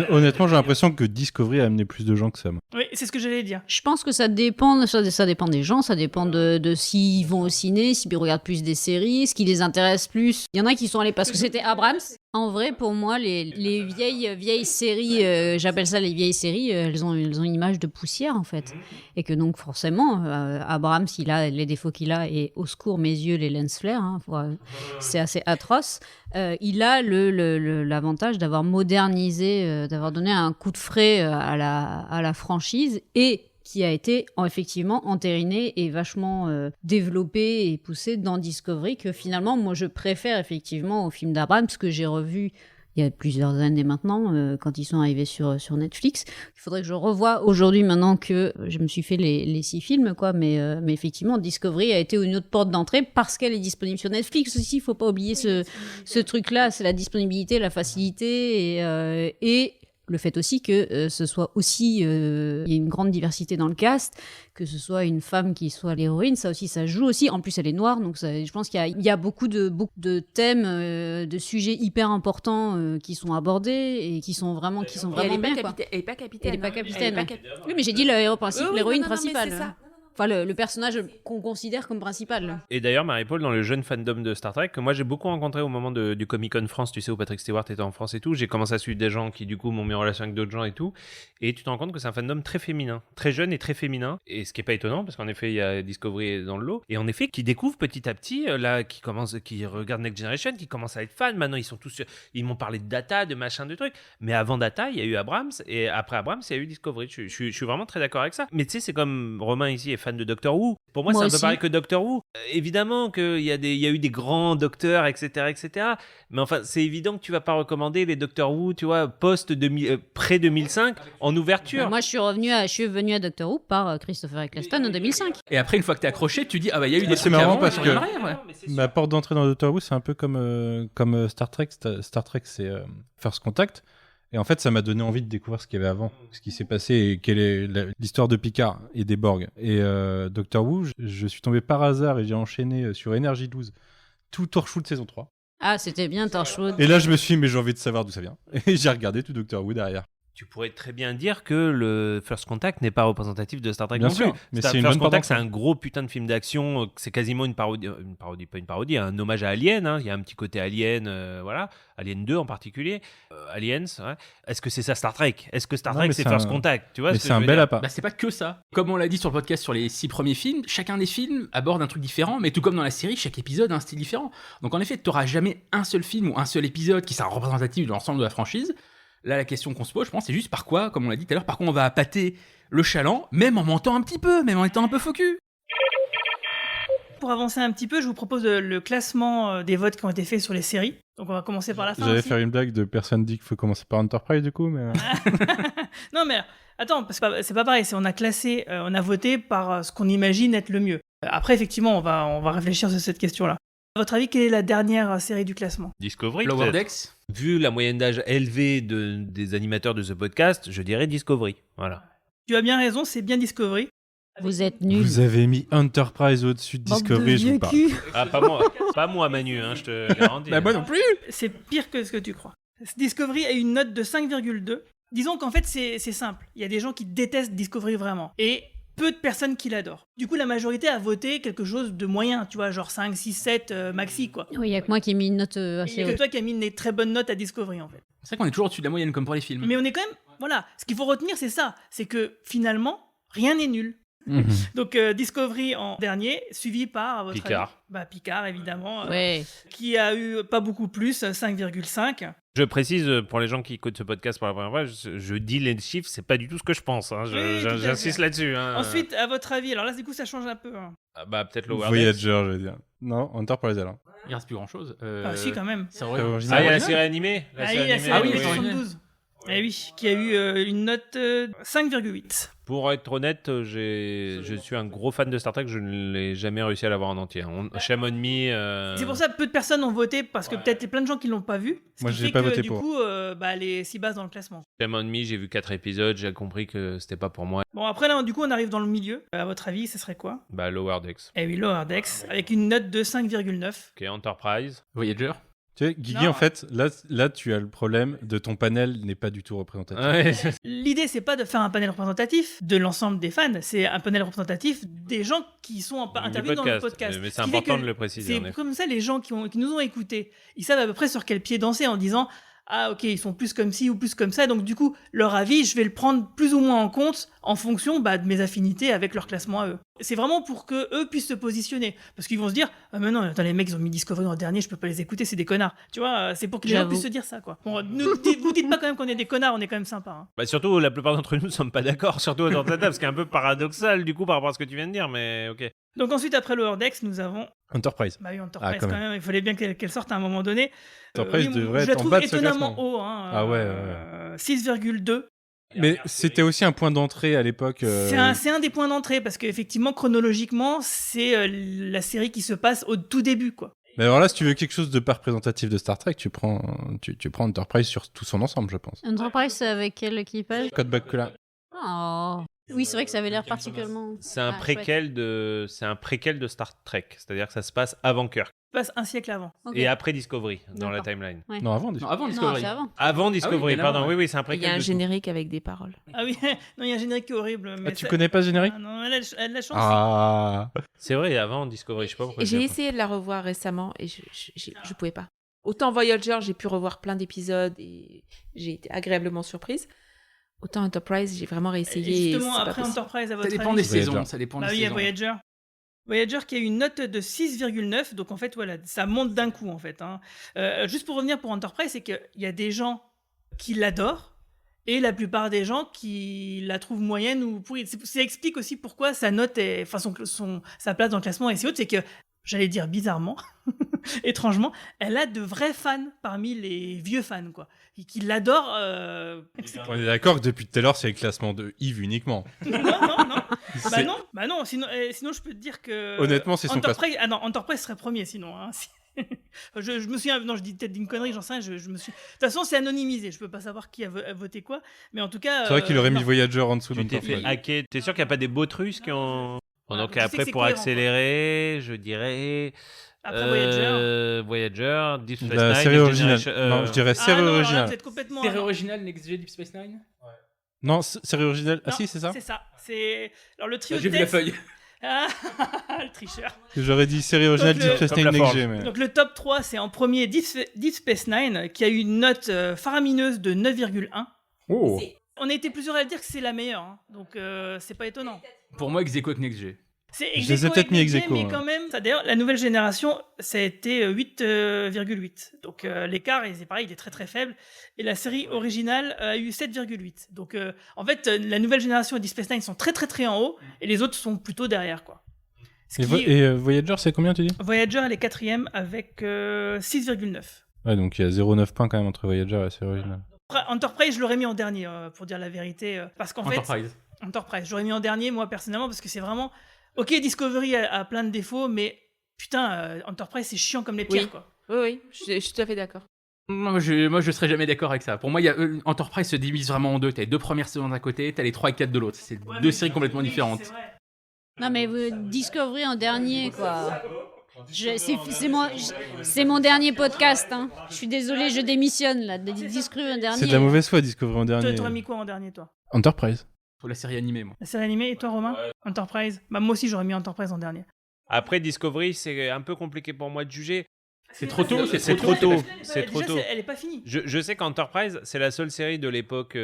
Speaker 6: Honnêtement, j'ai l'impression que Discovery a amené plus de gens que ça. Moi.
Speaker 3: Oui, c'est ce que j'allais dire.
Speaker 7: Je pense que ça dépend des gens, ça dépend de s'ils vont au ciné, s'ils regardent plus des séries, ce qui les intéresse plus. Il y en a qui sont allés parce que c'était Abrams. En vrai, pour moi, les vieilles séries, j'appelle ça les vieilles séries, elles ont une image de poussière, en fait. Et que donc, forcément, Abrams, il a les défauts qu'il a, et au secours, mes yeux, les lens flares, hein, c'est assez atroce. Il a l'avantage d'avoir modernisé, d'avoir donné un coup de frais à la franchise, et qui a été effectivement entériné et vachement développé et poussé dans Discovery, que finalement, moi, je préfère effectivement au film d'Abrams, que j'ai revu il y a plusieurs années maintenant, quand ils sont arrivés sur Netflix. Il faudrait que je revoie aujourd'hui, maintenant que je me suis fait les 6 films, quoi. Mais effectivement, Discovery a été une autre porte d'entrée parce qu'elle est disponible sur Netflix aussi. Il ne faut pas oublier ce truc-là, c'est la disponibilité, la facilité et le fait aussi que ce soit aussi, il y a une grande diversité dans le cast, que ce soit une femme qui soit l'héroïne, ça aussi, ça joue aussi. En plus, elle est noire, donc je pense qu'il y a beaucoup de thèmes, de sujets hyper importants qui sont abordés et qui sont vraiment bien.
Speaker 2: Elle est pas capitaine.
Speaker 7: Elle est pas capitaine. Oui, mais j'ai dit l'héroïne principale.
Speaker 2: C'est ça.
Speaker 7: Enfin, le personnage qu'on considère comme principal.
Speaker 5: Et d'ailleurs, Marie-Paul, dans le jeune fandom de Star Trek, que moi j'ai beaucoup rencontré au moment du Comic-Con France, tu sais, où Patrick Stewart était en France et tout, j'ai commencé à suivre des gens qui, du coup, m'ont mis en relation avec d'autres gens et tout. Et tu te rends compte que c'est un fandom très féminin, très jeune et très féminin. Et ce qui est pas étonnant, parce qu'en effet, il y a Discovery dans le lot. Et en effet, qui découvrent petit à petit, là, qui regardent Next Generation, qui commencent à être fans. Maintenant, ils m'ont parlé de Data, de machin, de trucs. Mais avant Data, il y a eu Abrams. Et après Abrams, il y a eu Discovery. Je suis vraiment très d'accord avec ça. Mais tu sais, c'est comme Romain ici est fan de Doctor Who. Pour moi, c'est un peu pareil que Doctor Who. Évidemment qu'il y a eu des grands docteurs, etc. Mais enfin, c'est évident que tu vas pas recommander les Doctor Who, tu vois, près 2005, en ouverture.
Speaker 7: Moi, je suis venu à Doctor Who par Christopher Eccleston en 2005.
Speaker 4: Et après, une fois que t'es accroché, tu dis, il y a eu des
Speaker 6: c'est
Speaker 4: trucs
Speaker 6: marrant
Speaker 4: avant,
Speaker 6: parce que
Speaker 4: ma
Speaker 6: porte d'entrée dans Doctor Who, c'est un peu comme Star Trek. Star Trek, c'est First Contact. Et en fait, ça m'a donné envie de découvrir ce qu'il y avait avant, ce qui s'est passé et quelle est l'histoire de Picard et des Borg. Et Doctor Who, je suis tombé par hasard et j'ai enchaîné sur Energy 12, tout Torchwood saison 3.
Speaker 7: Ah, c'était bien Torchwood.
Speaker 6: Et là, je me suis dit, mais j'ai envie de savoir d'où ça vient. Et j'ai regardé tout Doctor Who derrière.
Speaker 5: Tu pourrais très bien dire que le First Contact n'est pas représentatif de Star Trek
Speaker 6: bien
Speaker 5: non
Speaker 6: sûr,
Speaker 5: plus.
Speaker 6: Mais c'est
Speaker 5: First Contact, c'est un gros putain de film d'action. C'est quasiment une parodie, pas une parodie, un hommage à Alien. Hein. Il y a un petit côté Alien, voilà. Alien 2 en particulier. Aliens, ouais. Est-ce que c'est ça Star Trek? Est-ce que Star Trek c'est First Contact? Tu vois,
Speaker 6: mais c'est un bel appât.
Speaker 4: C'est pas que ça. Comme on l'a dit sur le podcast sur les 6 premiers films, chacun des films aborde un truc différent, mais tout comme dans la série, chaque épisode a un style différent. Donc en effet, tu n'auras jamais un seul film ou un seul épisode qui sera représentatif de l'ensemble de la franchise. Là, la question qu'on se pose, je pense, c'est juste par quoi, comme on l'a dit tout à l'heure, par quoi on va appâter le chaland, même en mentant un petit peu, même en étant un peu faux cul.
Speaker 3: Pour avancer un petit peu, je vous propose le classement des votes qui ont été faits sur les séries. Donc on va commencer par la fin.
Speaker 6: J'allais
Speaker 3: aussi.
Speaker 6: faire une blague de personne dit qu'il faut commencer par Enterprise du coup, mais...
Speaker 3: Non mais attends, parce que c'est pas pareil. On a classé, on a voté par ce qu'on imagine être le mieux. Après, effectivement, on va réfléchir sur cette question-là. À votre avis, quelle est la dernière série du classement?
Speaker 5: Discovery.
Speaker 4: Lower Decks.
Speaker 5: Vu la moyenne d'âge élevée des animateurs de ce podcast, je dirais Discovery. Voilà.
Speaker 3: Tu as bien raison, c'est bien Discovery.
Speaker 7: Vous êtes nuls.
Speaker 6: Vous avez mis Enterprise au-dessus de Discovery, je vous parle.
Speaker 5: Ah, pas moi Manu, hein, je te garantis.
Speaker 4: Bah moi non plus.
Speaker 3: C'est pire que ce que tu crois. Discovery a une note de 5,2. Disons qu'en fait, c'est simple. Il y a des gens qui détestent Discovery vraiment. Et peu de personnes qui l'adorent. Du coup, la majorité a voté quelque chose de moyen, tu vois, genre 5, 6, 7 maxi, quoi.
Speaker 7: Oui, il y a que moi qui ai mis une note
Speaker 3: Et
Speaker 7: assez
Speaker 3: il y a que
Speaker 7: haute.
Speaker 3: toi qui as mis une très bonne note à Discovery, en fait.
Speaker 4: C'est vrai qu'on est toujours au-dessus de la moyenne comme pour les films.
Speaker 3: Mais on est quand même... Voilà, ce qu'il faut retenir, c'est ça. C'est que, finalement, rien n'est nul. Donc, Discovery en dernier, suivi par, à votre
Speaker 5: Picard.
Speaker 3: avis, Picard, évidemment,
Speaker 7: Ouais.
Speaker 3: qui a eu pas beaucoup plus, 5,5.
Speaker 5: Je précise pour les gens qui écoutent ce podcast pour la première fois, je dis les chiffres, c'est pas du tout ce que je pense. Hein.
Speaker 3: Oui, tout à
Speaker 5: J'insiste
Speaker 3: fait.
Speaker 5: là-dessus. Hein.
Speaker 3: Ensuite, à votre avis, alors là, du coup, ça change un peu. Hein.
Speaker 5: Ah bah peut-être Lower Decks.
Speaker 6: Voyager, je veux dire. Non, Enterprise alors.
Speaker 4: Il reste plus grand-chose.
Speaker 3: Ah, si, quand même.
Speaker 4: C'est vrai.
Speaker 6: original.
Speaker 5: Ah, il y a la série animée.
Speaker 3: Ah, il y a la série
Speaker 4: Ah oui,
Speaker 3: animée
Speaker 4: c'est
Speaker 3: 72. Eh oui, qui a eu une note 5,8.
Speaker 5: Pour être honnête, je suis un gros fan de Star Trek, je ne l'ai jamais réussi à l'avoir en entier. Shame on me.
Speaker 3: C'est pour ça que peu de personnes ont voté, parce que peut-être il y a plein de gens qui l'ont pas vu. Ce
Speaker 6: Moi,
Speaker 3: qui
Speaker 6: je l'ai
Speaker 3: fait
Speaker 6: pas
Speaker 3: que,
Speaker 6: voté
Speaker 3: du
Speaker 6: pour.
Speaker 3: coup, elle est si basse dans le classement.
Speaker 5: Shame on me, j'ai vu 4 épisodes, j'ai compris que c'était pas pour moi.
Speaker 3: Bon, après là, du coup, on arrive dans le milieu. À votre avis, ce serait quoi?
Speaker 5: Bah Lower Decks.
Speaker 3: Eh oui, Lower Decks, avec une note de 5,9.
Speaker 5: Ok, Enterprise.
Speaker 4: Voyager.
Speaker 6: Tu sais, Guigui,
Speaker 3: Non.
Speaker 6: en fait, là, tu as le problème de ton panel n'est pas du tout représentatif.
Speaker 5: Ouais.
Speaker 3: L'idée, c'est pas de faire un panel représentatif de l'ensemble des fans, c'est un panel représentatif des gens qui sont intervenus dans le podcast.
Speaker 5: Mais
Speaker 3: Ce
Speaker 5: c'est
Speaker 3: qui fait
Speaker 5: important
Speaker 3: que
Speaker 5: de le préciser. en
Speaker 3: C'est
Speaker 5: effet.
Speaker 3: comme ça, les gens qui nous ont écoutés, ils savent à peu près sur quel pied danser en disant ah ok, ils sont plus comme ci ou plus comme ça, donc du coup, leur avis, je vais le prendre plus ou moins en compte en fonction de mes affinités avec leur classement à eux. C'est vraiment pour que eux puissent se positionner, parce qu'ils vont se dire ah mais non, attends, les mecs ils ont mis Discovery en dernier, je peux pas les écouter, c'est des connards. Tu vois, c'est pour que les gens
Speaker 7: J'avoue.
Speaker 3: puissent se dire ça, quoi. Bon, vous dites pas quand même qu'on est des connards, on est quand même sympa. Hein.
Speaker 5: Bah surtout, la plupart d'entre nous ne sommes pas d'accord, surtout autour de la table, ce qui est un peu paradoxal du coup par rapport à ce que tu viens de dire, mais ok.
Speaker 3: Donc ensuite, après Lower Decks, nous avons
Speaker 6: Enterprise.
Speaker 3: bah oui, Enterprise
Speaker 6: quand
Speaker 3: quand
Speaker 6: même.
Speaker 3: même. Il fallait bien qu'elle sorte à un moment donné.
Speaker 6: Enterprise
Speaker 3: Oui,
Speaker 6: devrait
Speaker 3: je la
Speaker 6: être en
Speaker 3: trouve
Speaker 6: bas de ce
Speaker 3: étonnamment
Speaker 6: classement.
Speaker 3: haut. Hein,
Speaker 6: Ah ouais,
Speaker 3: 6,2.
Speaker 6: Mais c'était aussi un point d'entrée à l'époque.
Speaker 3: C'est un des points d'entrée parce qu'effectivement, chronologiquement, c'est la série qui se passe au tout début, quoi.
Speaker 6: Mais alors là, si tu veux quelque chose de pas représentatif de Star Trek, tu prends Enterprise sur tout son ensemble, je pense.
Speaker 7: Enterprise, c'est avec quel équipage?
Speaker 6: Code Bakula.
Speaker 7: Oh. Oui, c'est vrai que ça avait l'air particulièrement.
Speaker 5: C'est un
Speaker 7: Ah,
Speaker 5: préquel de Star Trek, c'est-à-dire que ça se passe avant Kirk
Speaker 3: Ça se passe un siècle avant.
Speaker 7: Ok.
Speaker 5: et après Discovery dans la
Speaker 7: D'accord.
Speaker 5: timeline.
Speaker 7: Ouais.
Speaker 6: Non, avant.
Speaker 4: Non, avant
Speaker 7: Non,
Speaker 4: Discovery.
Speaker 7: c'est avant.
Speaker 5: Avant Discovery,
Speaker 4: bien
Speaker 5: pardon.
Speaker 4: avant,
Speaker 5: Oui, c'est un
Speaker 2: Il
Speaker 5: préquel.
Speaker 2: y a un
Speaker 5: de tout.
Speaker 2: générique avec des paroles.
Speaker 3: Ah oui, non, il y a un générique qui est horrible. Mais
Speaker 6: Ah, tu connais pas ce générique?
Speaker 3: Ah, non, elle a de la chance.
Speaker 6: Ah.
Speaker 5: C'est vrai, avant Discovery, je sais pas pourquoi.
Speaker 2: Et
Speaker 5: je
Speaker 2: j'ai
Speaker 5: dis
Speaker 2: essayé de la revoir récemment et je pouvais pas. Autant Voyager, j'ai pu revoir plein d'épisodes et j'ai été agréablement surprise. Autant Enterprise, j'ai vraiment
Speaker 3: Et
Speaker 2: réessayé.
Speaker 3: justement,
Speaker 2: c'est pas
Speaker 3: après
Speaker 2: possible.
Speaker 3: Enterprise, à
Speaker 4: Ça
Speaker 3: votre
Speaker 4: dépend
Speaker 3: avis
Speaker 4: des
Speaker 6: Voyager.
Speaker 4: saisons. Ça dépend
Speaker 3: Bah
Speaker 4: des
Speaker 3: oui, il y a
Speaker 4: saisons.
Speaker 3: Voyager. Voyager qui a eu une note de 6,9, donc en fait, voilà, ça monte d'un coup, en fait. Hein. Juste pour revenir pour Enterprise, c'est qu'il y a des gens qui l'adorent et la plupart des gens qui la trouvent moyenne ou pourrie. Ça explique aussi pourquoi sa note est, enfin, sa place dans le classement est si haute, c'est que, j'allais dire bizarrement, étrangement, elle a de vrais fans parmi les vieux fans, quoi, qui l'adorent.
Speaker 6: On est d'accord que depuis tout à l'heure, c'est le classement de Yves uniquement.
Speaker 3: Non, non, non.
Speaker 6: C'est-
Speaker 3: Bah non, sinon je peux te dire que...
Speaker 6: Honnêtement, c'est son
Speaker 3: Enterprise, ah non, Enterprise serait premier sinon. Hein. Je me souviens, non, je dis peut-être d'une connerie, j'en sais rien, je me suis... De toute façon, c'est anonymisé, je peux pas savoir qui a voté quoi, mais en tout cas...
Speaker 6: C'est vrai qu'il aurait mis
Speaker 3: non.
Speaker 6: Voyager en dessous
Speaker 5: Tu t'es
Speaker 6: d'Enterprise.
Speaker 5: fait hacker. T'es sûr qu'il n'y a pas des bots russes qui ont. Donc
Speaker 3: je sais que
Speaker 5: après,
Speaker 3: c'est
Speaker 5: pour
Speaker 3: cohérent,
Speaker 5: accélérer, je dirais.
Speaker 3: Après Voyager...
Speaker 5: Voyager, Deep Space
Speaker 6: La
Speaker 5: Nine,
Speaker 6: série
Speaker 5: Next
Speaker 6: originale.
Speaker 5: Generation-
Speaker 6: Non, je dirais
Speaker 3: Ah
Speaker 6: série
Speaker 3: non, alors là,
Speaker 6: originale.
Speaker 3: vous êtes complètement...
Speaker 4: Série
Speaker 3: non.
Speaker 4: originale Next Gen Deep Space Nine.
Speaker 6: Non, série originale. Ah
Speaker 3: Non,
Speaker 6: si, c'est ça.
Speaker 3: C'est ça. C'est... Alors le trio
Speaker 4: J'ai
Speaker 3: de
Speaker 4: vu la
Speaker 3: texte...
Speaker 4: feuille.
Speaker 3: Ah, le tricheur.
Speaker 6: J'aurais dit série originale
Speaker 3: Donc,
Speaker 6: Deep
Speaker 3: le-
Speaker 6: Space
Speaker 5: Comme
Speaker 6: Nine
Speaker 5: la
Speaker 6: Next
Speaker 5: Forge.
Speaker 6: Gen, mais...
Speaker 3: Donc le top 3, c'est en premier Deep Space Nine, qui a eu une note faramineuse de 9,1.
Speaker 6: Oh.
Speaker 3: On a été plusieurs à le dire que c'est la meilleure, hein. Donc c'est pas étonnant.
Speaker 4: Pour moi, ex aequo avec Next Gen.
Speaker 3: C'est
Speaker 6: Je les ai peut-être mis ex aequo,
Speaker 3: mais
Speaker 6: hein.
Speaker 3: quand même. D'ailleurs, la nouvelle génération, ça a été 8,8. Donc l'écart, c'est pareil, il est très très faible. Et la série originale a eu 7,8. Donc en fait, la nouvelle génération et Deep Space Nine sont très très très en haut, et les autres sont plutôt derrière, quoi. Ce qui-
Speaker 6: Voyager, c'est combien tu dis?
Speaker 3: Voyager, elle est quatrième avec 6,9.
Speaker 6: Ouais, donc il y a 0,9 points quand même entre Voyager et la série originale.
Speaker 3: Après, Enterprise, je l'aurais mis en dernier, pour dire la vérité. Parce qu'en fait,
Speaker 4: Enterprise.
Speaker 3: Enterprise, j'aurais mis en dernier, moi, personnellement, parce que c'est vraiment... Ok, Discovery a plein de défauts, mais putain, Enterprise, c'est chiant comme les pierres,
Speaker 2: Oui.
Speaker 3: quoi.
Speaker 2: Oui, je suis tout à fait d'accord.
Speaker 4: Moi, je serais jamais d'accord avec ça. Pour moi, Enterprise se divise vraiment en deux. T'as les deux premières saisons d'un côté, t'as les 3 et 4 de l'autre. C'est deux séries complètement différentes.
Speaker 3: C'est vrai.
Speaker 7: Non, mais Discovery en dernier, quoi. C'est mon dernier podcast. Hein. Je suis désolée, je démissionne là. Discovery en dernier.
Speaker 6: C'est de la mauvaise foi, Discovery en dernier.
Speaker 3: T'aurais mis quoi en dernier, toi?
Speaker 6: Enterprise.
Speaker 4: Pour la série animée, moi.
Speaker 3: La série animée, et toi, Romain? Enterprise? Bah, moi aussi, j'aurais mis Enterprise en dernier.
Speaker 5: Après, Discovery, c'est un peu compliqué pour moi de juger.
Speaker 4: C'est trop tôt,
Speaker 5: C'est trop tôt. C'est
Speaker 3: Déjà,
Speaker 5: trop tôt.
Speaker 3: Elle est pas finie.
Speaker 5: Je sais qu'Enterprise, c'est la seule série de l'époque.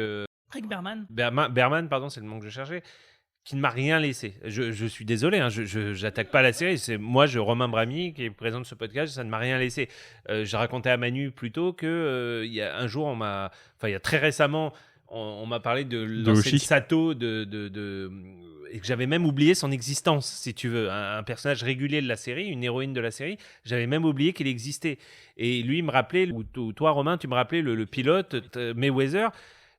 Speaker 3: Rick Berman.
Speaker 5: Berman, pardon, c'est le nom que je cherchais, qui ne m'a rien laissé. Je suis désolé, hein, j'attaque pas la série. C'est moi, Romain Bramy, qui est présent de ce podcast, ça ne m'a rien laissé. J'ai raconté à Manu plus tôt que il y a un jour, il y a très récemment, on m'a parlé de l'ancienne Sato, et que j'avais même oublié son existence, si tu veux. Un personnage régulier de la série, une héroïne de la série, j'avais même oublié qu'il existait. Et lui, il me rappelait, ou toi, Romain, tu me rappelais le pilote, Mayweather.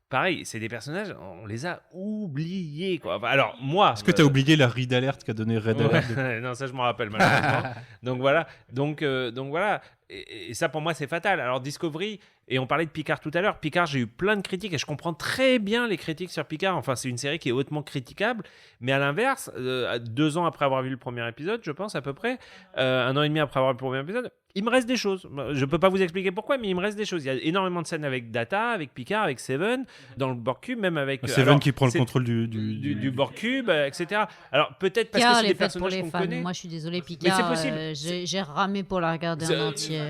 Speaker 5: Pareil, c'est des personnages, on les a oubliés, quoi. Enfin, alors, moi...
Speaker 6: Est-ce que tu as oublié la Read Alert qu'a donné Red Alert?
Speaker 5: Non, ça, je m'en rappelle, malheureusement. Donc, voilà. Donc, voilà. Et ça, pour moi, c'est fatal. Alors, Discovery, et on parlait de Picard tout à l'heure. Picard, j'ai eu plein de critiques, et je comprends très bien les critiques sur Picard. Enfin, c'est une série qui est hautement critiquable. Mais à l'inverse, 2 ans après avoir vu le premier épisode, je pense, à peu près, 1 an et demi après avoir vu le premier épisode, il me reste des choses. Je peux pas vous expliquer pourquoi, mais il me reste des choses. Il y a énormément de scènes avec Data, avec Picard, avec Seven, dans le Borg Cube, même avec...
Speaker 6: Seven qui prend le contrôle du
Speaker 5: Borg Cube, etc. Alors, peut-être parce
Speaker 7: Picard,
Speaker 5: que c'est des
Speaker 7: pour
Speaker 5: personnages
Speaker 7: les
Speaker 5: qu'on
Speaker 7: fans.
Speaker 5: connaît.
Speaker 7: Moi, je suis désolée, Picard.
Speaker 5: Mais c'est possible.
Speaker 7: J'ai ramé pour la regarder en entier.